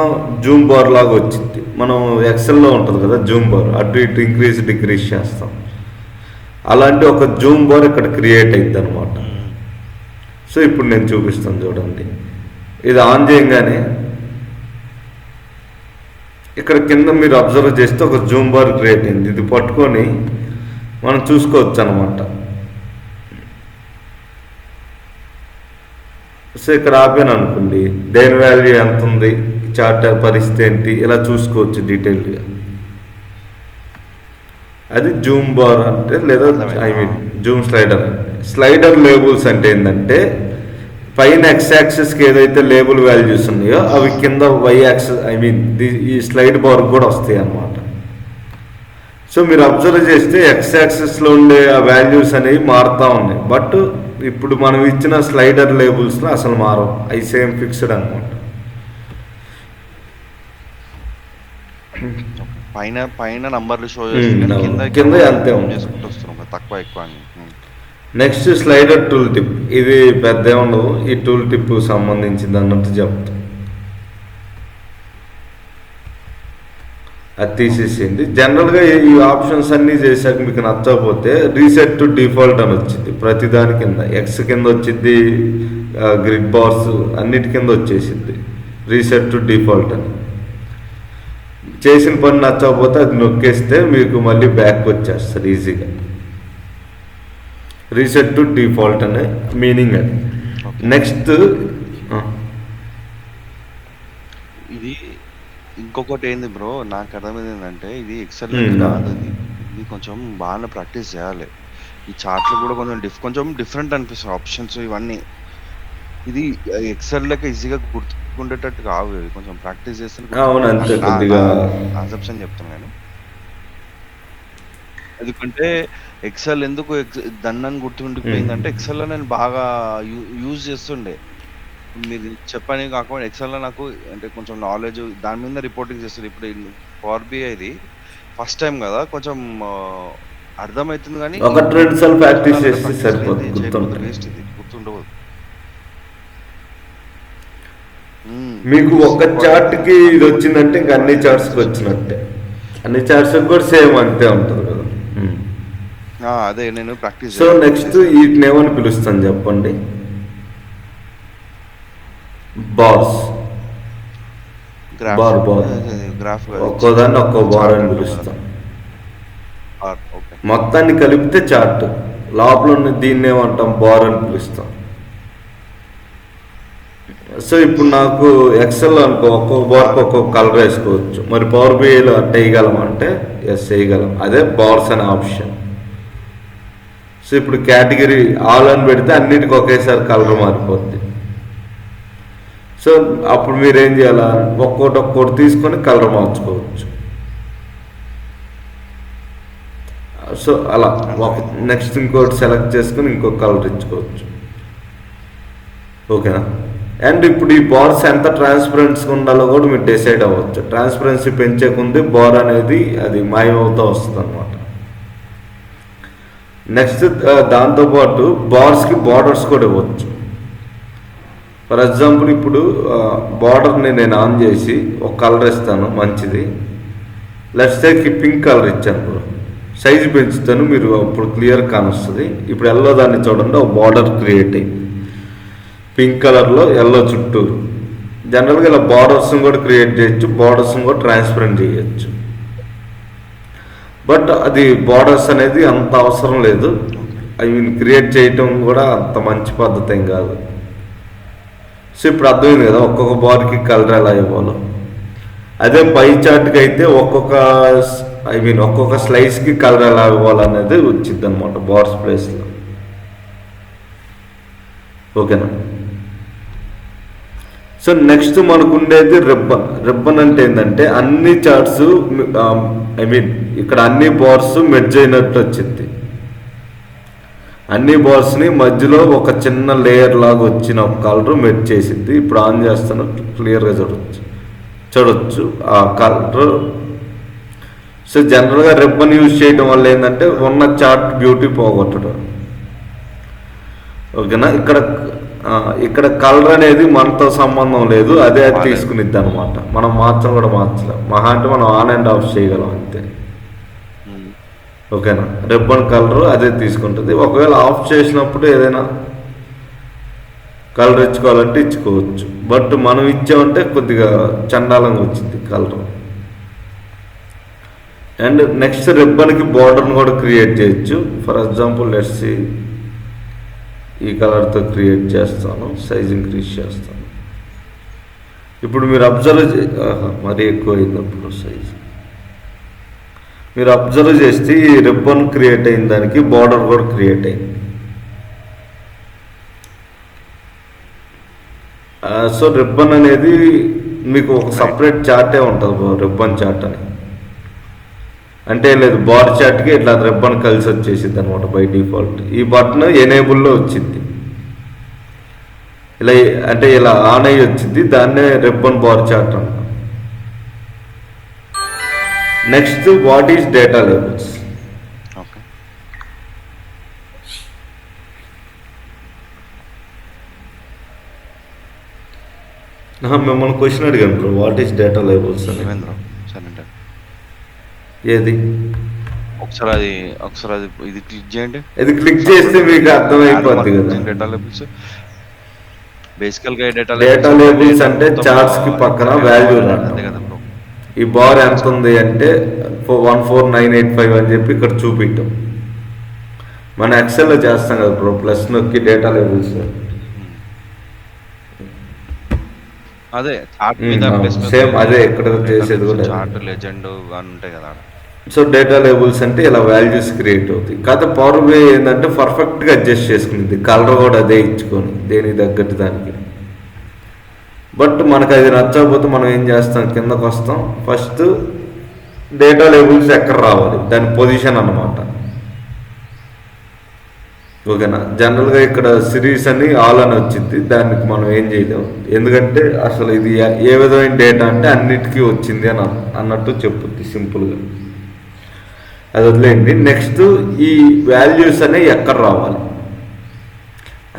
జూమ్ బార్ లాగా వచ్చింది. మనం ఎక్సెల్లో ఉంటుంది కదా జూమ్ బార్, అటు ఇటు ఇంక్రీజ్ డిక్రీజ్ చేస్తాం. అలాంటి ఒక జూమ్ బార్ ఇక్కడ క్రియేట్ అయింది అనమాట. సో ఇప్పుడు నేను చూపిస్తాను చూడండి. ఇది ఆన్ చేయగానే ఇక్కడ కింద మీరు అబ్జర్వ్ చేస్తే ఒక జూమ్ బార్ క్రియేట్ అయింది. ఇది పట్టుకొని మనం చూసుకోవచ్చు అనమాట. సో ఇక్కడ ఆపాను అనుకోండి, దేని వాల్యూ ఎంత ఉంది, చార్ట్ పరిస్థితి ఏంటి, ఇలా చూసుకోవచ్చు డీటెయిల్గా. అది జూమ్ బార్ అంటే, లేదా జూమ్ స్లైడర్ అంటే. స్లైడర్ లేబుల్స్ అంటే ఏంటంటే పైన ఎక్స్ యాక్సెస్కి ఏదైతే లేబుల్ వాల్యూస్ ఉన్నాయో అవి కింద వై యాక్సెస్ ఈ స్లైడ్ బార్ కూడా వస్తాయి అన్నమాట. సో మీరు అబ్జర్వ్ చేస్తే ఎక్స్ యాక్సెస్లో ఉండే ఆ వాల్యూస్ అనేవి మారుతూ ఉన్నాయి. బట్ ఇప్పుడు మనం ఇచ్చిన స్లైడర్ లేబుల్స్లో అసలు మారవు, అవి సేమ్ ఫిక్స్డ్ అనమాట. పైన నంబర్లు షో కింద అంతే ఉంది, తక్కువ ఎక్కువ. Next slider tool tip. ఇది పెద్ద ఉండదు, ఈ టూల్ టిప్ సంబంధించింది అన్నట్టు చెప్తాం. అది తీసేసింది. జనరల్గా ఈ ఆప్షన్స్ అన్నీ చేశాక మీకు నచ్చకపోతే రీసెట్ టు డిఫాల్ట్ అని వచ్చింది. ప్రతిదాని కింద ఎక్స్ కింద వచ్చింది, గ్రిడ్ బార్స్ అన్నిటి కింద వచ్చేసింది రీసెట్ టు డిఫాల్ట్ అని. చేసిన పని నచ్చకపోతే అది నొక్కేస్తే మీకు మళ్ళీ బ్యాక్ వచ్చేస్తుంది ఈజీగా. రీసెట్ టు డిఫాల్ట్ అనే మీనింగ్ అది. నెక్స్ట్ ఇది ఇంకొకటి ఏంది బ్రో, నాకు అర్థమైంది ఏంటంటే ఇది ఎక్సెల్ కాదు, ఇది కొంచెం బాగా ప్రాక్టీస్ చేయాలి. ఈ చార్ట్లు కూడా కొంచెం డిఫరెంట్ అనిపిస్తాయి ఆప్షన్స్ ఇవన్నీ. ఇది ఎక్సెల్ లెక్క ఈజీగా గుర్తుండేటట్టు కావు, కొంచెం ప్రాక్టీస్ చేస్తే కాన్సెప్షన్ చెప్తాను నేను. ఎందుకంటే ఎక్సెల్ ఎందుకు దన్నని గుర్తుండిపోయిందంటే ఎక్సెల్లో నేను బాగా యూజ్ చేస్తుండే. మీరు చెప్పని కాకుండా ఎక్సెల్లో నాకు అంటే కొంచెం నాలెడ్జ్ దాని మీద రిపోర్టింగ్ చేస్తుంది. ఇప్పుడు పవర్ బిఐది ఫస్ట్ టైం కదా, కొంచెం అర్థమవుతుంది కానీ వేస్ట్, ఇది గుర్తుండవద్దు. మీకు ఒక చార్ట్ కి ఇది వచ్చిందంటే ఇంకా అన్ని చార్ట్స్ వచ్చినట్టే, అన్ని చార్ట్స్ కూడా సేమ్ అంతే ఉంటుంది కదా. అదే నేను ప్రాక్టీస్. సో నెక్స్ట్ వీటిని ఏమని పిలుస్తాను చెప్పండి? బార్స్. గ్రాఫ్ ఒక్కోదాన్ని ఒక్కో బార్ అని పిలుస్తాం. మొత్తాన్ని కలిపితే చార్ట్, లోపల దీన్ని ఏమంటాం బార్ అని పిలుస్తాం. సో ఇప్పుడు నాకు ఎక్సెల్ అనుకో ఒక్కొక్క బార్కి ఒక్కొక్క కలర్ వేసుకోవచ్చు. మరి పవర్ బిఐలో అట్ట వేయగలం అంటే ఎస్ వేయగలం, అదే బార్స్ అనే ఆప్షన్. సో ఇప్పుడు కేటగిరీ ఆల్ అని పెడితే అన్నిటికీ ఒకేసారి కలర్ మారిపోద్ది. సో అప్పుడు మీరు ఏం చేయాలా, ఒక్కోటి తీసుకొని కలర్ మార్చుకోవచ్చు. సో అలా నెక్స్ట్ ఇంకోటి సెలెక్ట్ చేసుకొని ఇంకొక కలర్ ఇచ్చుకోవచ్చు. ఓకేనా? అండ్ ఇప్పుడు ఈ బార్స్ ఎంత ట్రాన్స్పరెన్సీగా ఉండాలో కూడా మీరు డిసైడ్ అవ్వచ్చు. ట్రాన్స్పరెన్సీ పెంచే కొంది బార్ అనేది అది మాయమవుతూ వస్తుంది అనమాట. నెక్స్ట్ దాంతోపాటు బార్స్కి బార్డర్స్ కూడా ఇవ్వచ్చు. ఫర్ ఎగ్జాంపుల్ ఇప్పుడు బార్డర్ని నేను ఆన్ చేసి ఒక కలర్ ఇస్తాను మంచిది, లెట్స్ టేక్ పింక్ కలర్ ఇచ్చాను, సైజు పెంచుతాను, మీరు అప్పుడు క్లియర్ కానొస్తుంది. ఇప్పుడు ఎల్లో దాన్ని చూడండి, ఒక బార్డర్ క్రియేట్ అయింది పింక్ కలర్లో ఎల్లో చుట్టూరు. జనరల్గా ఇలా బార్డర్స్ని కూడా క్రియేట్ చేయొచ్చు, బార్డర్స్ని కూడా ట్రాన్స్పరెంట్ చేయొచ్చు. బట్ అది బార్డర్స్ అనేది అంత అవసరం లేదు, క్రియేట్ చేయటం కూడా అంత మంచి పద్ధతి ఏం కాదు. సో ఇప్పుడు అర్థమైంది కదా ఒక్కొక్క బార్కి కలర్ ఎలా ఇవ్వాలో. అదే పై చార్ట్కి అయితే ఒక్కొక్క స్లైస్కి కలర్ ఎలా ఇవ్వాలనేది వచ్చింది అనమాట బార్స్ ప్లేస్లో. ఓకేనా. సో నెక్స్ట్ మనకు ఉండేది రిబ్బన్ అంటే ఏంటంటే అన్ని చార్ట్స్ ఇక్కడ అన్ని బార్స్ మెర్జ్ అయినట్టు వచ్చింది. అన్ని బార్స్ని మధ్యలో ఒక చిన్న లేయర్ లాగా వచ్చిన ఒక కలర్ మెర్జ్ చేసింది. ఇప్పుడు ఆన్ చేస్తాను, క్లియర్గా చూడొచ్చు ఆ కలర్. సో జనరల్గా రిబ్బన్ యూజ్ చేయడం వల్ల ఏంటంటే ఉన్న చార్ట్ బ్యూటీ పోగొట్టడం. ఓకేనా. ఇక్కడ కలర్ అనేది మనతో సంబంధం లేదు, అదే అది తీసుకునిద్ది అనమాట. మనం మార్చలేం. మహా అంటే మనం ఆన్ అండ్ ఆఫ్ చేయగలం అంతే. ఓకేనా. రిబ్బన్ కలర్ అదే తీసుకుంటుంది. ఒకవేళ ఆఫ్ చేసినప్పుడు ఏదైనా కలర్ ఇచ్చుకోవాలంటే ఇచ్చుకోవచ్చు. బట్ మనం ఇచ్చామంటే కొద్దిగా చండాలంగా వచ్చింది కలర్. అండ్ నెక్స్ట్ రిబ్బన్కి బార్డర్ని కూడా క్రియేట్ చేయొచ్చు. ఫర్ ఎగ్జాంపుల్ లెట్స్ ఈ కలర్తో క్రియేట్ చేస్తాను, సైజ్ ఇంక్రీజ్ చేస్తాను. ఇప్పుడు మీరు అబ్జర్వ్ మరీ ఎక్కువ అయింది అప్పుడు సైజ్. మీరు అబ్జర్వ్ చేస్తే ఈ రిబ్బన్ క్రియేట్ అయిన దానికి బార్డర్ కూడా క్రియేట్ అయింది. సో రిబ్బన్ అనేది మీకు ఒక సపరేట్ చార్టే ఉంటుంది, రిబ్బన్ చార్ట్ అని. అంటే లేదు, బార్ చార్ట్కి ఇట్లా రిబ్బన్ కలిసి వచ్చేసింది అనమాట బై డిఫాల్ట్. ఈ బటన్ ఎనేబుల్లో వచ్చింది, ఇలా ఆన్ అయ్యి వచ్చింది. దాన్నే రిబ్బన్ బార్ చార్ట్ అంట. Next what is data labels. మిమ్మల్ని క్వశ్చన్ అడిగాను bro, what is data labels అని. ఏది ఒకసారి ఇది క్లిక్ చేయండి. ఇది క్లిక్ చేస్తే మీకు అర్థమైపోద్ది కదా. డేటా లేబుల్స్ బేసికల్గా డేటా లేబుల్స్ అంటే చార్ట్స్ కి పక్కన వాల్యూ రావడం. ఈ బార్ ఎంత ఉంది అంటే 14985 అని చెప్పి ఇక్కడ చూపించడం. మన ఎక్సెల్లో చేస్తాం కదా బ్రో, ప్లస్ నొక్కి డేటా లేబుల్స్. అదే చార్ట్ మీద సేమ్ అదే ఇక్కడ చేసేది కూడా. చార్ట్ లెజెండ్ అని ఉంటాయి కదా. సో డేటా లేబుల్స్ అంటే ఇలా వాల్యూస్ క్రియేట్ అవుతాయి. కాకపోతే పవర్ బై ఏంటంటే పర్ఫెక్ట్గా అడ్జస్ట్ చేసుకునేది, కలర్ కూడా అదే ఇచ్చుకొని దేనికి తగ్గట్టు దానికి. బట్ మనకు అది నచ్చకపోతే మనం ఏం చేస్తాం, కిందకు వస్తాం. ఫస్ట్ డేటా లేబుల్స్ ఎక్కడ రావాలి, దాని పొజిషన్ అన్నమాట. ఓకేనా. జనరల్గా ఇక్కడ సిరీస్ అని ఆల్ అని వచ్చింది, దానికి మనం ఏం చేయలేము. ఎందుకంటే అసలు ఇది ఏ విధమైన డేటా అంటే అన్నిటికీ వచ్చింది అని అన్నట్టు చెప్పుద్ది సింపుల్గా. అది వదిలేండి. నెక్స్ట్ ఈ వాల్యూస్ అనేవి ఎక్కడ రావాలి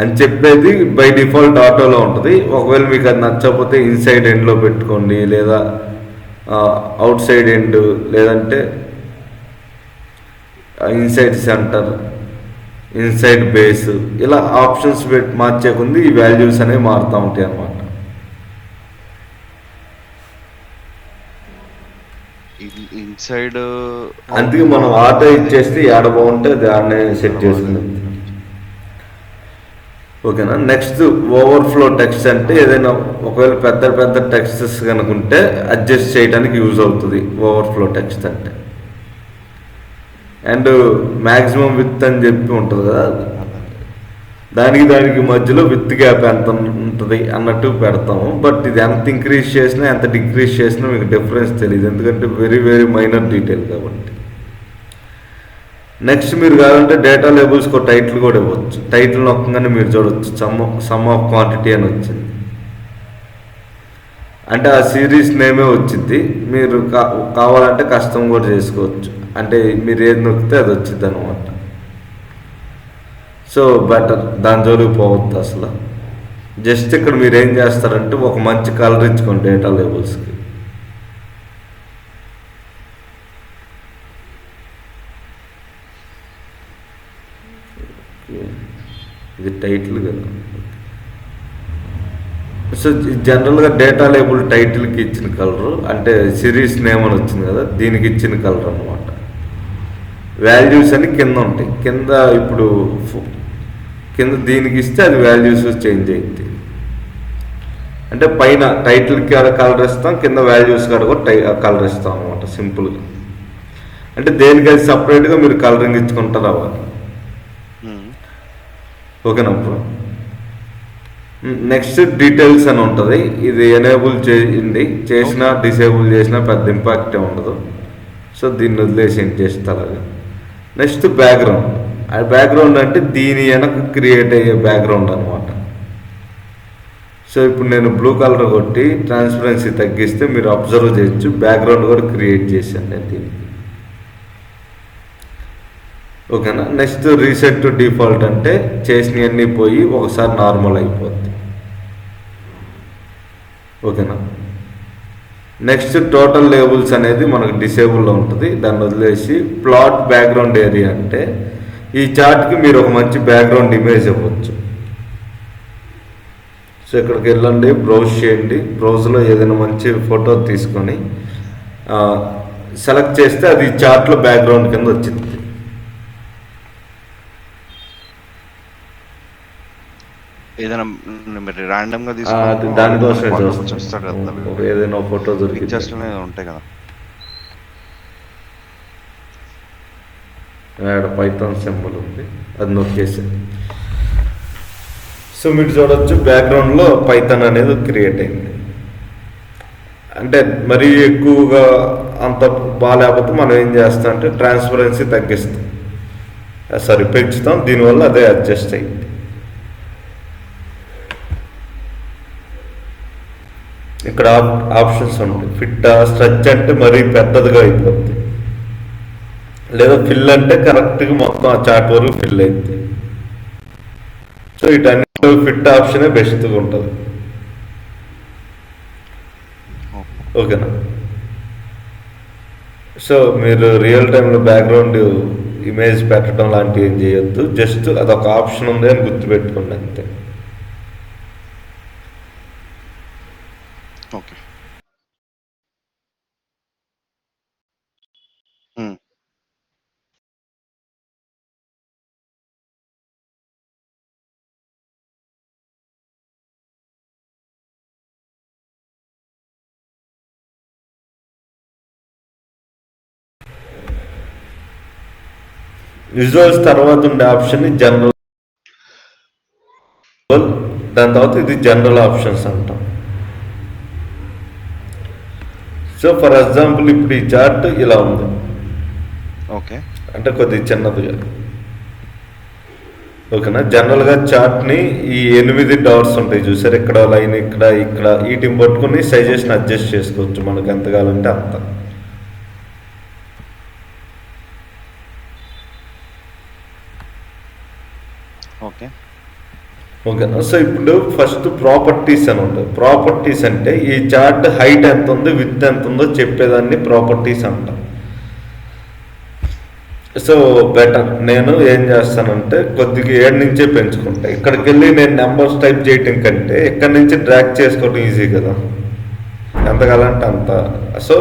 అని చెప్పేది బై డిఫాల్ట్ ఆటోలో ఉంటుంది. ఒకవేళ మీకు అది నచ్చకపోతే ఇన్సైడ్ ఎండ్లో పెట్టుకోండి, లేదా అవుట్ సైడ్ ఎండ్, లేదంటే ఇన్సైడ్ సెంటర్, ఇన్సైడ్ బేస్, ఇలా ఆప్షన్స్ మార్చేకుంది ఈ వాల్యూస్ అనేవి మారుతూ ఉంటాయి అన్నమాట. ఇన్సైడ్ అందుకే మనం ఆటో ఇచ్చేస్తే ఆడ బాగుంటే అది ఆడనే సెట్ చేసుకున్నాం. ఓకేనా. నెక్స్ట్ ఓవర్ఫ్లో టెక్స్ట్ అంటే ఏదైనా ఒకవేళ పెద్ద టెక్స్ట్స్ కనుకుంటే అడ్జస్ట్ చేయడానికి యూజ్ అవుతుంది ఓవర్ఫ్లో టెక్స్ట్ అంటే. అండ్ మ్యాక్సిమం విత్ అని చెప్పి ఉంటుంది కదా, దానికి మధ్యలో విత్ గ్యాప్ ఎంత ఉంటుంది అన్నట్టు పెడతాము. బట్ ఇది ఎంత ఇంక్రీజ్ చేసినా ఎంత డిక్రీజ్ చేసినా మీకు డిఫరెన్స్ తెలియదు, ఎందుకంటే వెరీ వెరీ మైనర్ డీటెయిల్ కాబట్టి. నెక్స్ట్ మీరు కావాలంటే డేటా లేబుల్స్కి ఒక టైటిల్ కూడా ఇవ్వచ్చు. టైటిల్ నొక్కగానే మీరు చూడవచ్చు సమ్ ఆఫ్ క్వాంటిటీ అని వచ్చింది, అంటే ఆ సిరీస్ నేమే వచ్చింది. మీరు కావాలంటే కస్టమ్ కూడా చేసుకోవచ్చు, అంటే మీరు ఏది నొక్కితే అది వచ్చింది అనమాట. సో బెటర్, దాని జోలికి పోవద్దు అసలు. జస్ట్ ఇక్కడ మీరు ఏం చేస్తారంటే ఒక మంచి కలర్ ఇచ్చుకోండి డేటా లేబుల్స్కి. ఇది టైటిల్ కదా. సో జనరల్గా డేటా లేబుల్ టైటిల్కి ఇచ్చిన కలరు, అంటే సిరీస్ నేమ్ అని వచ్చింది కదా, దీనికి ఇచ్చిన కలర్ అన్నమాట. వాల్యూస్ అని కింద ఉంటాయి, కింద దీనికి ఇస్తే అది వాల్యూస్ చేంజ్ అవుతాయి. అంటే పైన టైటిల్కి కలర్ ఇస్తాం, కింద వాల్యూస్ కాడ కూడా కలర్ ఇస్తాం అనమాట సింపుల్గా. అంటే దేనికైతే సపరేట్గా మీరు కలరింగ్ ఇచ్చుకుంటూ రావాలి. ఓకేనా బ్రో. నెక్స్ట్ డీటెయిల్స్ అని ఉంటుంది. ఇది ఎనేబుల్ చేయండి, చేసినా డిసేబుల్ చేసినా పెద్ద ఇంపాక్టే ఉండదు. సో దీన్ని వదిలేసి చేస్తారు. అది నెక్స్ట్ బ్యాక్గ్రౌండ్. ఆ బ్యాక్గ్రౌండ్ అంటే దీని వెనక క్రియేట్ అయ్యే బ్యాక్గ్రౌండ్ అనమాట. సో ఇప్పుడు నేను బ్లూ కలర్ కొట్టి ట్రాన్స్పరెన్సీ తగ్గిస్తే మీరు అబ్జర్వ్ చేయొచ్చు, బ్యాక్గ్రౌండ్ కూడా క్రియేట్ చేశాను నేను దీనికి. ఓకేనా. నెక్స్ట్ రీసెట్ టు డిఫాల్ట్ అంటే చేసినవన్నీ పోయి ఒకసారి నార్మల్ అయిపోద్ది. ఓకేనా. నెక్స్ట్ టోటల్ లేబుల్స్ అనేది మనకు డిసేబుల్లో ఉంటుంది, దాన్ని వదిలేసి ప్లాట్ బ్యాక్గ్రౌండ్ ఏరియా అంటే ఈ చార్ట్కి మీరు ఒక మంచి బ్యాక్గ్రౌండ్ ఇమేజ్ ఇవ్వచ్చు. సో ఇక్కడికి వెళ్ళండి, బ్రౌజ్ చేయండి, బ్రౌజ్లో ఏదైనా మంచి ఫోటో తీసుకొని సెలెక్ట్ చేస్తే అది చార్ట్లో బ్యాక్గ్రౌండ్ కింద వచ్చింది. ఏదైనా ర్యాండమ్ గా దానికోసమే ఏదైనా ఫోటో దొరికి ఉంటాయి కదా, పైథాన్ సింబల్ ఉంది, అది నొక్కేసి. సో మీరు చూడవచ్చు బ్యాక్గ్రౌండ్లో పైథాన్ అనేది క్రియేట్ అయింది. అంటే మరీ ఎక్కువగా అంత బాగాలేకపోతే మనం ఏం చేస్తాం అంటే ట్రాన్స్పరెన్సీ తగ్గిస్తాం, పెంచుతాం, దీనివల్ల అదే అడ్జస్ట్ అయింది. ఇక్కడ ఆప్షన్స్ ఉంటాయి. ఫిట్ స్ట్రెచ్ అంటే మరీ పెద్దదిగా అయిపోద్ది, లేదా ఫిల్ అంటే కరెక్ట్గా మొత్తం ఆ చార్ట్ వరకు ఫిల్ అయింది. సో వీటన్నిటిలో ఫిట్ ఆప్షనే బెస్ట్గా ఉంటుంది. ఓకేనా. సో మీరు రియల్ టైంలో బ్యాక్గ్రౌండ్ ఇమేజ్ పెట్టడం లాంటివి ఏం చేయొద్దు, జస్ట్ అదొక ఆప్షన్ ఉంది అని గుర్తుపెట్టుకోండి అంతే. ఓకే. విజువల్స్ తర్వాత ఉండే ఆప్షన్ జనరల్, దాని తర్వాత ఇది జనరల్ ఆప్షన్స్ అంటాం. సో ఫర్ ఎగ్జాంపుల్ ఇప్పుడు ఈ చార్ట్ ఇలా ఉంది. ఓకే. అంటే కొద్దిగా చిన్నదిగా. ఓకేనా. జనరల్గా చార్ట్ని ఈ 8 డాట్స్ ఉంటాయి చూసారు, ఇక్కడ లైన్, ఇక్కడ ఇక్కడ, వీటిని పట్టుకుని సైజెస్ని అడ్జస్ట్ చేసుకోవచ్చు మనకు ఎంత కావాలంటే అంత. ఓకే. ఓకేనా. సో ఇప్పుడు ఫస్ట్ ప్రాపర్టీస్ అని ఉంటుంది. ప్రాపర్టీస్ అంటే ఈ చార్ట్ హైట్ ఎంత ఉంది, విడ్త్ ఎంత ఉందో చెప్పేదాన్ని ప్రాపర్టీస్ అంటాం. సో బెటర్ నేను ఏం చేస్తానంటే కొద్దిగా 7 నుంచే పెంచుకుంటా. ఇక్కడికి వెళ్ళి నేను నెంబర్స్ టైప్ చేయటం కంటే ఇక్కడి నుంచి డ్రాగ్ చేసుకోవడం ఈజీ కదా, ఎంత కావాలంటే అంత. సో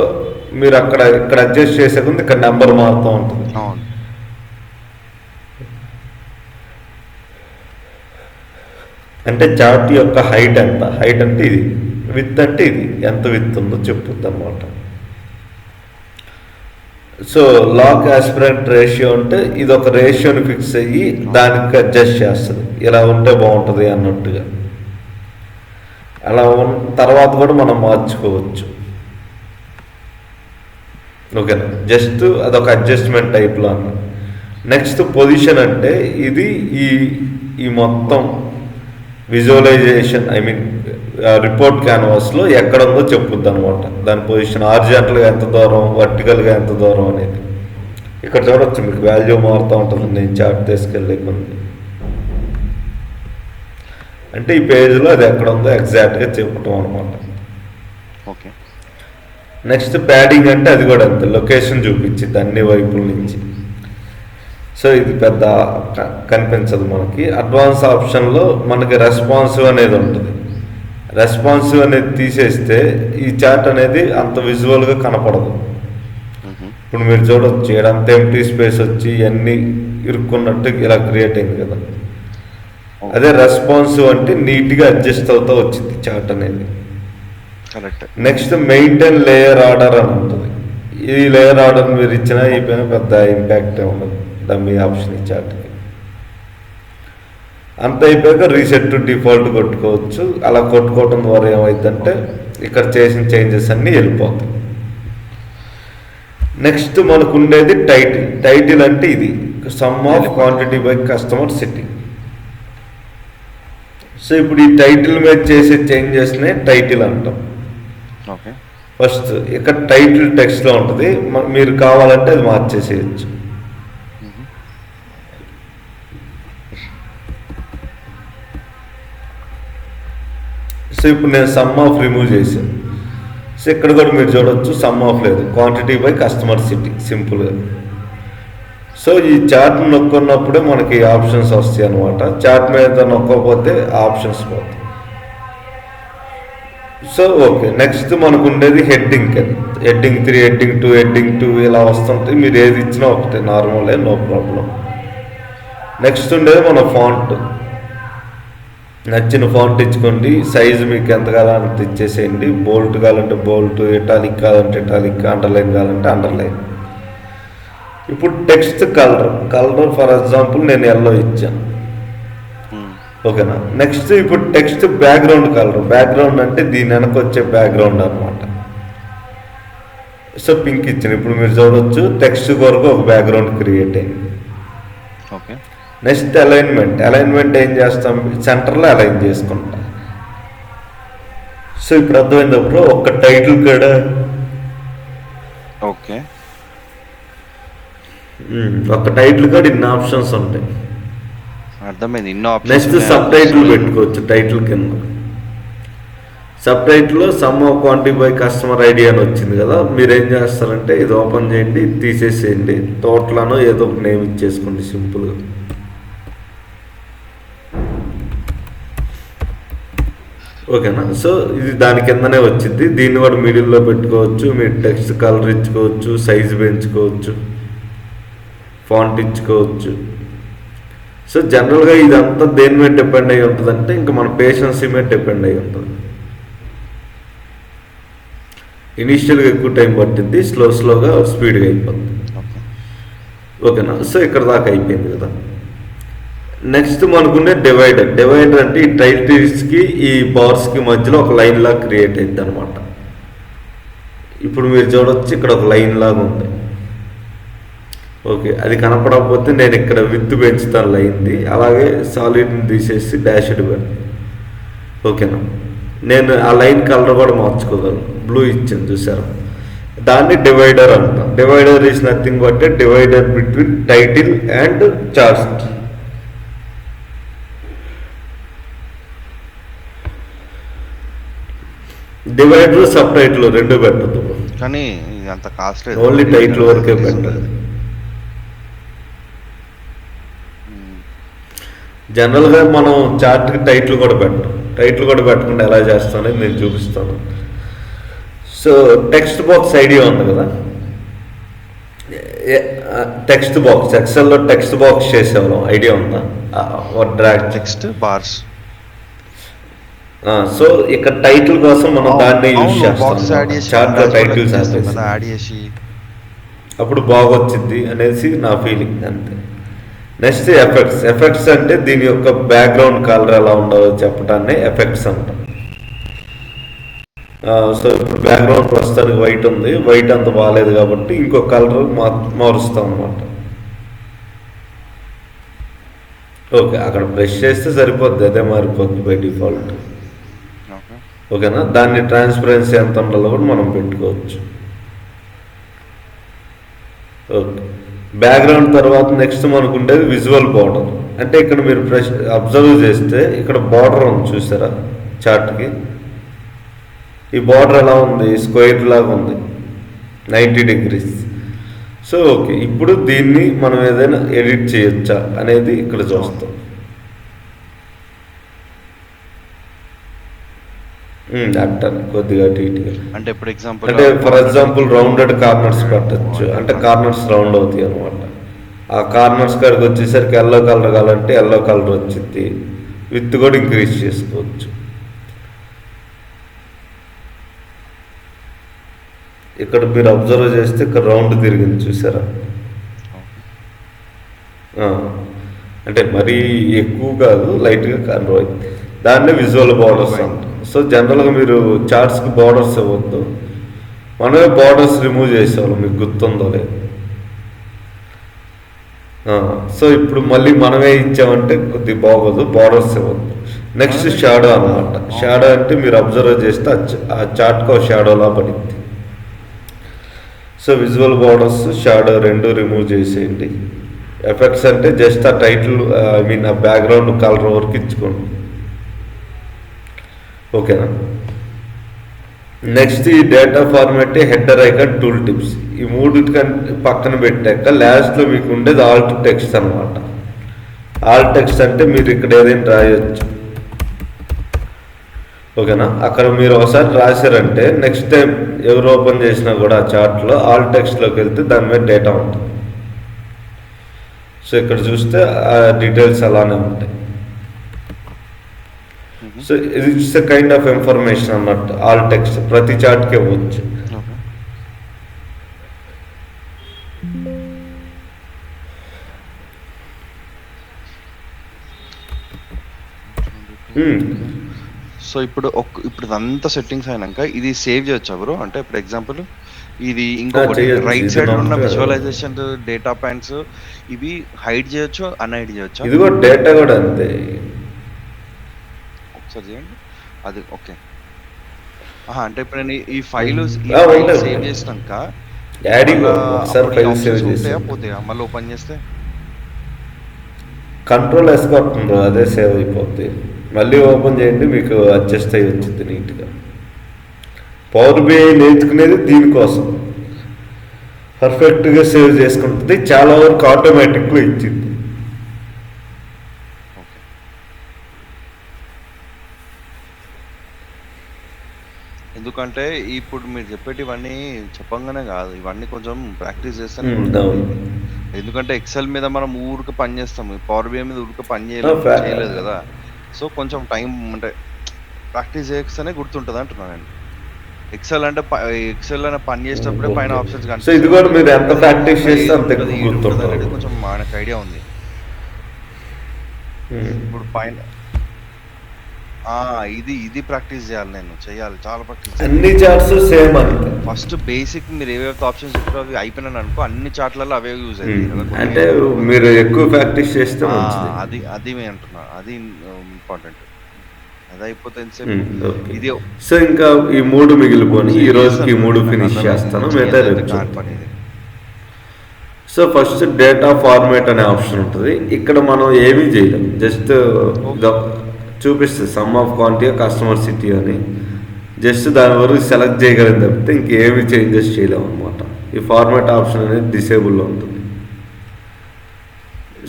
మీరు ఇక్కడ అడ్జస్ట్ చేసే ముందు ఇక్కడ నెంబర్ మారుతూ ఉంటుంది. అంటే చార్ట్ యొక్క హైట్ ఎంత, హైట్ అంటే ఇది, విత్ అంటే ఇది, ఎంత విత్ ఉందో చెప్పుద్ది అన్నమాట. సో లాక్ ఆస్పిరెంట్ రేషియో అంటే ఇది ఒక రేషియోని ఫిక్స్ అయ్యి దానికి అడ్జస్ట్ చేస్తుంది, ఇలా ఉంటే బాగుంటుంది అన్నట్టుగా. అలా తర్వాత కూడా మనం మార్చుకోవచ్చు. ఓకేనా. జస్ట్ అదొక అడ్జస్ట్మెంట్ టైప్లో అన్న. నెక్స్ట్ పొజిషన్ అంటే ఇది ఈ మొత్తం విజువలైజేషన్, రిపోర్ట్ క్యాన్వాస్లో ఎక్కడ ఉందో చెప్పుద్ది అనమాట. దాని పొజిషన్ హారిజాంటల్గా ఎంత దూరం, వర్టికల్గా ఎంత దూరం అనేది ఇక్కడ చూడవచ్చు. మీకు వాల్యూ మారుతూ ఉంటుంది నేను చార్ట్ తీసుకెళ్ళే కొన్ని. అంటే ఈ పేజ్లో అది ఎక్కడ ఉందో ఎగ్జాక్ట్గా చెప్పటం అనమాట. ఓకే. నెక్స్ట్ ప్యాడింగ్ అంటే అది కూడా అంతే, లొకేషన్ చూపించింది అన్ని వైపుల నుంచి. సో ఇది పెద్ద కనిపించదు మనకి. అడ్వాన్స్ ఆప్షన్లో మనకి రెస్పాన్సివ్ అనేది ఉంటుంది. రెస్పాన్సివ్ అనేది తీసేస్తే ఈ చార్ట్ అనేది అంత విజువల్గా కనపడదు. ఇప్పుడు మీరు చూడవచ్చు ఏడంత ఎంటీ స్పేస్ వచ్చి ఇవన్నీ ఇరుక్కున్నట్టు ఇలా క్రియేట్ అయింది కదా. అదే రెస్పాన్సివ్ అంటే నీట్గా అడ్జస్ట్ అవుతూ వచ్చింది చార్ట్ అనేది. Correct. Next maintain layer order అని ఉంటుంది. ఈ లేయర్ ఆర్డర్ మీరు ఇచ్చినా ఈ పైన పెద్ద ఇంపాక్ట్ ఉండదు డమ్మీ ఆప్షన్ ఇచ్చాటికి. అంత అయిపోయాక రీసెట్ టు డిఫాల్ట్ కొట్టుకోవచ్చు. అలా కొట్టుకోవడం ద్వారా ఏమైందంటే ఇక్కడ చేసిన చేంజెస్ అన్నీ వెళ్ళిపోతాయి. నెక్స్ట్ మనకు ఉండేది టైటిల్. టైటిల్ అంటే ఇది some of quantity by customer city. So ఇప్పుడు ఈ టైటిల్ మీద చేసే చేంజెస్నే టైటిల్ అంటాం. ఓకే. ఫస్ట్ ఇక్కడ టైటిల్ టెక్స్ట్లో ఉంటుంది, మీరు కావాలంటే అది మార్చేసేయచ్చు. సో ఇప్పుడు నేను సమ్ ఆఫ్ రిమూవ్ చేశాను. సో ఇక్కడ కూడా మీరు చూడవచ్చు సమ్ ఆఫ్ లేదు, క్వాంటిటీ బై కస్టమర్ సిటీ సింపుల్గా. సో ఈ చార్ట్ నొక్కున్నప్పుడే మనకి ఆప్షన్స్ వస్తాయి అనమాట. చార్ట్ మీద నొక్కకపోతే ఆప్షన్స్ పోతాయి. సో ఓకే, నెక్స్ట్ మనకు ఉండేది హెడ్డింగ్. హెడ్డింగ్ 3, హెడ్డింగ్ 2, హెడ్డింగ్ 2 ఇలా వస్తుంటాయి. మీరు ఏది ఇచ్చినా ఒకటే, నార్మలే, నో ప్రాబ్లం. నెక్స్ట్ ఉండేది మన ఫాంట్. నచ్చిన ఫాంట్ ఇచ్చుకోండి, సైజు మీకు ఎంత కావాలంటే ఇచ్చేసేయండి. బోల్ట్ కావాలంటే బోల్ట్, ఇటాలిక్ కావాలంటే ఇటాలిక్, అండర్లైన్ కావాలంటే అండర్లైన్. ఇప్పుడు టెక్స్ట్ కలర్ ఫర్ ఎగ్జాంపుల్ నేను ఎల్లో ఇచ్చాను, ఓకేనా. నెక్స్ట్ ఇప్పుడు టెక్స్ట్ బ్యాక్గ్రౌండ్ కలర్. బ్యాక్గ్రౌండ్ అంటే దీని వెనక వచ్చే బ్యాక్గ్రౌండ్ అనమాట. సో పింక్ ఇచ్చాను. ఇప్పుడు మీరు చూడవచ్చు టెక్స్ట్ కొరకు ఒక బ్యాక్గ్రౌండ్ క్రియేట్ అయింది. ఓకే. నెక్స్ట్ అలైన్మెంట్ ఏం చేస్తాం, సెంటర్లో అలైన్ చేసుకుంటాం. సో ఇప్పుడు అర్థమైనప్పుడు ఒక టైటిల్ కూడా ఓకే, ఒక టైటిల్ కూడా ఇన్ని ఆప్షన్స్ ఉంటాయి. అర్థమైంది. ఇన్నో ఆప్షన్స్. నెక్స్ట్ సబ్ టైటిల్ పెట్టుకోవచ్చు. టైటిల్ కింద సబ్ టైటిల్లో some of quantity by customer ID అని వచ్చింది కదా. మీరు ఏం చేస్తారంటే ఇది ఓపెన్ చేయండి, ఇది తీసేసేయండి, టోటల్ను ఏదో ఒక నేమ్ ఇచ్చేసుకోండి సింపుల్గా. ఓకేనా. సో ఇది దాని కిందనే వచ్చింది. దీన్ని కూడా మిడిల్లో పెట్టుకోవచ్చు. మీరు టెక్స్ట్ కలర్ ఇచ్చుకోవచ్చు, సైజు పెంచుకోవచ్చు, ఫాంట్ ఇచ్చుకోవచ్చు. సో జనరల్గా ఇదంతా దేని మీద డిపెండ్ అయ్యి ఉంటుంది అంటే ఇంకా మన పేషెన్సీ మీద డిపెండ్ అయ్యి ఉంటుంది. ఇనీషియల్గా ఎక్కువ టైం పట్టింది, స్లోగా స్పీడ్గా అయిపోతుంది. ఓకేనా. సో ఇక్కడ దాకా అయిపోయింది కదా. నెక్స్ట్ మనకునే డివైడర్ అంటే ఈ టైటిల్స్కి ఈ బార్స్కి మధ్యలో ఒక లైన్ లాగా క్రియేట్ అయింది అనమాట. ఇప్పుడు మీరు చూడవచ్చు ఇక్కడ ఒక లైన్ లాగా ఉంది. ఓకే, అది కనపడకపోతే నేను ఇక్కడ విత్ పెంచుతాను లైన్ది. అలాగే సాలిడ్ని తీసేసి డాష్డ్ పెడతాను. ఓకేనా. నేను ఆ లైన్ కలర్ కూడా మార్చుకోగలను. బ్లూ ఇచ్చాను చూసారా, దాన్ని డివైడర్ అంటాం. Divider is nothing but divider between title and chart. Divider sub title రెండు పెట్టదు, కానీ అంత కాస్ట్లీ. ఓన్లీ టైటిల్ వరకే పెట్టదు. జనరల్గా మనం చార్ట్కి టైటిల్ కూడా పెట్టం. టైటిల్ కూడా పెట్టకుండా ఎలా చేస్తానని నేను చూపిస్తాను. సో టెక్స్ట్ బాక్స్ ఐడియా ఉంది కదా, టెక్స్ట్ బాక్స్ ఎక్సెల్లో టెక్స్ట్ బాక్స్ చేసేవాళ్ళం, ఐడియా ఉందా? Drag text bars. సో ఇక్కడ టైటిల్ కోసం మనం దాన్ని యూజ్ చేస్తాం. చార్ట్లో టైటిల్స్ యాడ్ చేసి అప్పుడు బాగొచ్చింది అనేసి నా ఫీలింగ్, అంతే. నెక్స్ట్ ఎఫెక్ట్స్ అంటే దీని యొక్క బ్యాక్గ్రౌండ్ కలర్ ఎలా ఉండాలో చెప్పడాన్ని ఎఫెక్ట్స్ అంటాం. సో ఇప్పుడు బ్యాక్గ్రౌండ్ ప్రస్తుతానికి వైట్ ఉంది, వైట్ అంత బాగాలేదు కాబట్టి ఇంకో కలర్ మారుస్తాం అనమాట. ఓకే, అక్కడ బ్రష్ చేస్తే సరిపోద్ది, అదే మారిపోద్ది బై డిఫాల్ట్. ఓకేనా. దాన్ని ట్రాన్స్పరెన్సీ ఎంత ఉండాలో కూడా మనం పెట్టుకోవచ్చు. ఓకే, బ్యాక్గ్రౌండ్ తర్వాత నెక్స్ట్ మనకు ఉండేది విజువల్ బార్డర్. అంటే ఇక్కడ మీరు అబ్జర్వ్ చేస్తే ఇక్కడ బార్డర్ ఉంది చూసారా చార్ట్కి. ఈ బార్డర్ ఎలా ఉంది, స్క్వేర్ లాగా ఉంది, 90 degrees. సో ఓకే, ఇప్పుడు దీన్ని మనం ఏదైనా ఎడిట్ చేయొచ్చా అనేది ఇక్కడ చూస్తాం. అట్ట కొద్దిగా టీటీగా అంటే ఇప్పుడు ఎగ్జాంపుల్ అంటే ఫర్ ఎగ్జాంపుల్ రౌండెడ్ కార్నర్స్ పెట్టచ్చు. అంటే కార్నర్స్ రౌండ్ అవుతాయి అనమాట. ఆ కార్నర్స్ కాడికి వచ్చేసరికి ఎల్లో కలర్ కావాలంటే ఎల్లో కలర్ వచ్చింది. విత్ కూడా ఇంక్రీజ్ చేసుకోవచ్చు. ఇక్కడ మీరు అబ్జర్వ్ చేస్తే ఇక్కడ రౌండ్ తిరిగింది చూసారా. ఆ, అంటే మరీ ఎక్కువ కాదు, లైట్గా కర్వ్ అయింది. దాన్నే విజువల్ బార్డర్స్ అంటారు. సో జనరల్గా మీరు చార్ట్స్కి బార్డర్స్ ఇవ్వద్దు, మనమే బార్డర్స్ రిమూవ్ చేసేవాళ్ళం, మీకు గుర్తుందో లేదు. సో ఇప్పుడు మళ్ళీ మనమే ఇచ్చామంటే కొద్దిగా బాగోదు, బార్డర్స్ ఇవ్వద్దు. నెక్స్ట్ షాడో అనమాట. షాడో అంటే మీరు అబ్జర్వ్ చేస్తే ఆ చార్ట్కి ఒక షాడోలా పడింది. సో విజువల్ బార్డర్స్ షాడో రెండు రిమూవ్ చేసేయండి. ఎఫెక్ట్స్ అంటే జస్ట్ ఆ టైటిల్ ఐ మీన్ ఆ బ్యాక్గ్రౌండ్ కలర్ వరకు ఇచ్చుకోండి. ఓకేనా. నెక్స్ట్ ఈ data format, header icon, tool tips, ఈ మూడింటికంటే పక్కన పెట్టాక లాస్ట్లో మీకు ఉండేది ఆల్ట్ టెక్స్ట్ అనమాట. ఆల్ట్ టెక్స్ట్ అంటే మీరు ఇక్కడ ఏదైనా రాయొచ్చు. ఓకేనా. అక్కడ మీరు ఒకసారి రాశారంటే నెక్స్ట్ టైం ఎవరు ఓపెన్ చేసినా కూడా ఆ చార్ట్లో ఆల్ టెక్స్ట్లోకి వెళ్తే దాని మీద డేటా ఉంటుంది. సో ఇక్కడ చూస్తే ఆ డీటెయిల్స్ అలానే ఉంటాయి. So it's a kind of information అన్నట్టు. ఆల్ టెక్స్ట్ ప్రతి చార్ట్కి ఇవ్వచ్చు. సో ఇప్పుడు ఇదంతా సెట్టింగ్స్ అయినాక ఇది సేవ్ చేయొచ్చా బ్రో? అంటే ఇప్పుడు ఎగ్జాంపుల్ ఇది ఇంకొకటి రైట్ సైడ్ ఉన్న విజువలైజేషన్, డేటా పాయింట్స్, ఇవి హైడ్ చేయొచ్చు, అన్హైడ్ చేయొచ్చు. ఇది కూడా డేటా కూడా అంతే. ఒకసారి చేయండి అది. ఓకే. అంటే ఇప్పుడు నేను ఈ ఫైల్ సేవ్ చేసినాక పోతాయా మళ్ళీ ఓపెన్ చేస్తే? కంట్రోల్ ఎస్ కొట్టుండ్రు, అదే సేవ్ అయిపోద్ది. మళ్ళీ ఓపెన్ చేయండి, మీకు అడ్జస్ట్ అయ్యి వచ్చింది నీట్గా. పవర్ బిఐ నేర్చుకునేది దీనికోసం, పర్ఫెక్ట్గా సేవ్ చేసుకుంటుంది. చాలా వరకు ఆటోమేటిక్గా ఇచ్చింది. ఎందుకంటే ఇప్పుడు మీరు చెప్పేటివన్నీ చెప్పంగానే కాదు, ఇవన్నీ కొంచెం ప్రాక్టీస్ చేస్తాను. ఎందుకంటే ఎక్సెల్ మీద మనం ఊరికి పని చేస్తాము, పవర్ బిఐ మీద ఊరికి పని చేయలేదు కదా. సో కొంచెం టైం అంటే ప్రాక్టీస్ చేస్తేనే గుర్తుంటుంది అంటున్నాను నేను. ఎక్సెల్ అంటే ఎక్సెల్ అనే పని చేసేటప్పుడే పైన ఆప్షన్స్ కొంచెం మనకు ఐడియా ఉంది. ఇప్పుడు పైన ఇది ప్రాక్టీస్ చేయాలి, నేను చేయాలి, చాలా ప్రాక్టీస్. అన్ని చార్ట్స్ సేమ్ అంతే. ఫస్ట్ బేసిక్ మీరు ఏవైతే ఆప్షన్స్ చెప్పారో అవి అయిపోయినాను అనుకో, అన్ని చార్ట్లలో అవే యూజ్ అవుతాయి. అంటే మీరు ఎక్కువ ప్రాక్టీస్ చేస్తే అది మేము అంటున్నా, అది ఇంపార్టెంట్. అది అయిపోతే ఇది. సో ఇంకా ఈ మూడు మిగిలిపోయి ఈ రోజుకి 3 ఫినిష్ చేస్తాను, మిగతా పని. సో ఫస్ట్ డేటా ఫార్మాట్ అనే ఆప్షన్ ఉంటుంది. ఇక్కడ మనం ఏమీ చేయలేం, జస్ట్ చూపిస్తుంది some of quantity customer city అని. జస్ట్ దాని వరకు సెలెక్ట్ చేయగలం తప్పితే ఇంకేమీ చేంజెస్ చేయలేము అనమాట. ఈ ఫార్మాట్ ఆప్షన్ అనేది డిసేబుల్లో ఉంటుంది.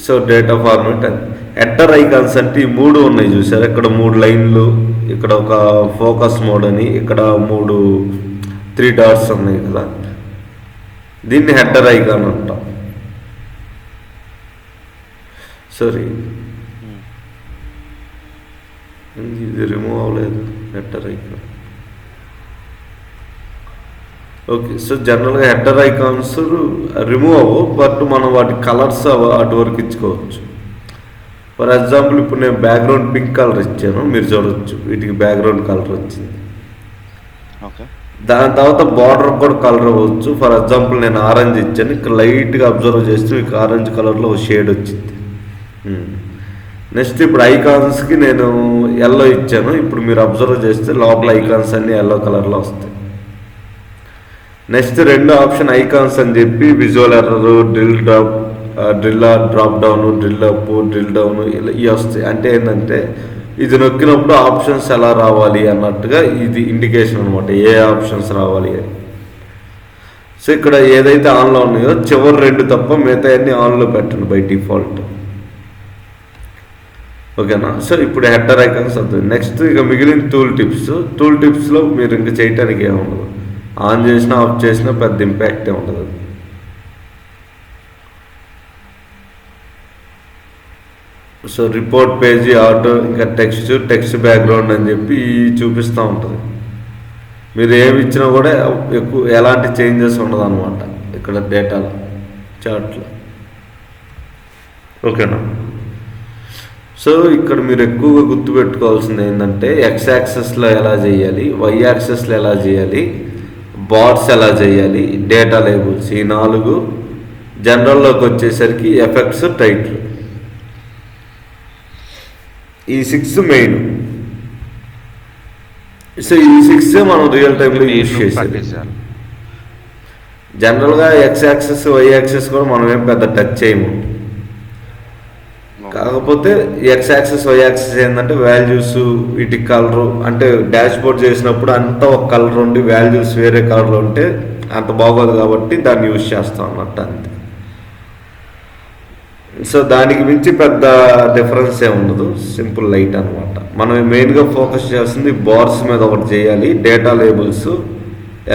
సో డేటా ఫార్మాట్ అని. హెడర్ ఐకాన్స్ అంటే ఈ 3 ఉన్నాయి చూసారు. ఇక్కడ 3 లైన్లు, ఇక్కడ ఒక ఫోకస్ మోడ్ అని, ఇక్కడ 3 డాట్స్ ఉన్నాయి కదా, దీన్ని హెడర్ ఐకాన్ అంటాం. సారీ, ఇది రిమూవ్ అవ్వలేదు హెడర్ ఐకాన్. ఓకే. సో జనరల్గా హెడర్ ఐకాన్స్ రిమూవ్ అవ్వవు, బట్ మనం వాటి కలర్స్ అటు వరకు ఇచ్చుకోవచ్చు. ఫర్ ఎగ్జాంపుల్ ఇప్పుడు నేను బ్యాక్గ్రౌండ్ పింక్ కలర్ ఇచ్చాను, మీరు చూడవచ్చు వీటికి బ్యాక్గ్రౌండ్ కలర్ వచ్చింది. ఓకే. దాని తర్వాత బార్డర్ కూడా కలర్ అవ్వచ్చు. ఫర్ ఎగ్జాంపుల్ నేను ఆరెంజ్ ఇచ్చాను, ఇక్కడ లైట్గా అబ్జర్వ్ చేస్తే మీకు ఆరెంజ్ కలర్లో ఒక షేడ్ వచ్చింది. నెక్స్ట్ ఇప్పుడు ఐకాన్స్కి నేను ఎల్లో ఇచ్చాను, ఇప్పుడు మీరు అబ్జర్వ్ చేస్తే లోపల ఐకాన్స్ అన్నీ ఎల్లో కలర్లో వస్తాయి. నెక్స్ట్ 2 ఆప్షన్ ఐకాన్స్ అని చెప్పి visual error, drill drop down, drill up, drill down ఇలా ఇవి వస్తాయి. అంటే ఏంటంటే ఇది నొక్కినప్పుడు ఆప్షన్స్ ఎలా రావాలి అన్నట్టుగా ఇది ఇండికేషన్ అనమాట, ఏ ఆప్షన్స్ రావాలి అని. సో ఇక్కడ ఏదైతే ఆన్లో ఉన్నాయో చివరి 2 తప్ప మిగతా అన్ని ఆన్లో పెట్టండి బై డిఫాల్ట్. ఓకేనా. సో ఇప్పుడు హెడర్ ఐకాన్స్ వస్తుంది. నెక్స్ట్ ఇక మిగిలిన టూల్ టిప్స్లో మీరు ఇంకా చేయటానికి ఏముండదు, ఆన్ చేసినా ఆఫ్ చేసినా పెద్ద ఇంపాక్ట్ ఉండదు. సో రిపోర్ట్ పేజీ, ఆటో, ఇంకా టెక్స్ట్ బ్యాక్గ్రౌండ్ అని చెప్పి చూపిస్తూ ఉంటుంది. మీరు ఏమి ఇచ్చినా కూడా ఎక్కువ ఎలాంటి చేంజెస్ ఉండదు అనమాట ఇక్కడ డేటాలో చార్ట్లో. ఓకేనా? సో ఇక్కడ మీరు ఎక్కువగా గుర్తుపెట్టుకోవాల్సింది ఏంటంటే ఎక్స్ యాక్సెస్లో ఎలా చేయాలి, వై యాక్సెస్లో ఎలా చేయాలి, బార్స్ ఎలా చేయాలి, డేటా లేబుల్స్, ఈ 4. జనరల్లోకి వచ్చేసరికి ఎఫెక్ట్స్, టైటిల్, ఈ 6 మెయిన్. సో ఈ 6 మనం రియల్ టైంలో యూజ్ చేసేది. జనరల్గా ఎక్స్ యాక్సెస్, వై యాక్సెస్ కూడా మనం ఏం పెద్ద టచ్ చేయము. కాకపోతే ఎక్స్ యాక్సెస్, వై యాక్సెస్ ఏంటంటే వాల్యూస్, వీటి కలరు, అంటే డాష్ బోర్డ్ చేసినప్పుడు అంతా ఒక కలర్ ఉండి వాల్యూస్ వేరే కలర్లో ఉంటే అంత బాగోదు కాబట్టి దాన్ని యూజ్ చేస్తాం అన్నట్టు అంతే. సో దానికి మించి పెద్ద డిఫరెన్స్ ఏమి ఉండదు, సింపుల్ లైట్ అనమాట. మనం మెయిన్గా ఫోకస్ చేస్తుంది బార్స్ మీద ఒకటి చేయాలి, డేటా లేబుల్స్,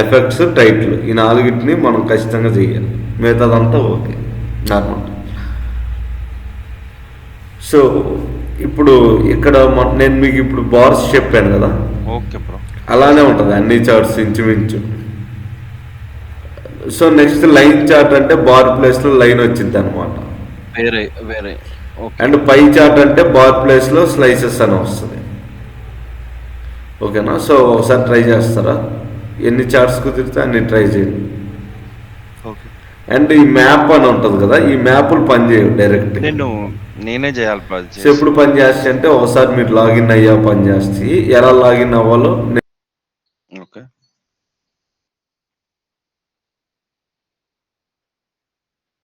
ఎఫెక్ట్స్, టైటిల్, ఈ 4ని మనం ఖచ్చితంగా చేయాలి. మిగతాదంతా ఓకే నార్మల్. సో ఇప్పుడు ఇక్కడ నేను మీకు ఇప్పుడు బార్స్ చెప్పాను కదా, ఓకే బ్రో, అలానే ఉంటుంది అన్ని చార్ట్స్ ఇంచుమించు. సో నెక్స్ట్ లైన్ చార్ట్ అంటే బార్ ప్లేస్లో లైన్ వచ్చింది అనమాట. వేరే వేరే. అండ్ పై చార్ట్ అంటే బార్ ప్లేస్లో స్లైసెస్ అని వస్తుంది. ఓకేనా? సో ఒకసారి ట్రై చేస్తారా? ఎన్ని చార్ట్స్ కుదిరితే అన్ని ట్రై చేయండి. ఓకే. అండ్ ఈ మ్యాప్ అని ఉంటుంది కదా, ఈ మ్యాప్లు పనిచేయవు డైరెక్ట్. నేనే చేయాలి. సో ఎప్పుడు పని చేస్తాయి అంటే ఒకసారి మీరు లాగిన్ అయ్యా పని చేస్తాయి. ఎలా లాగిన్ అవ్వాలో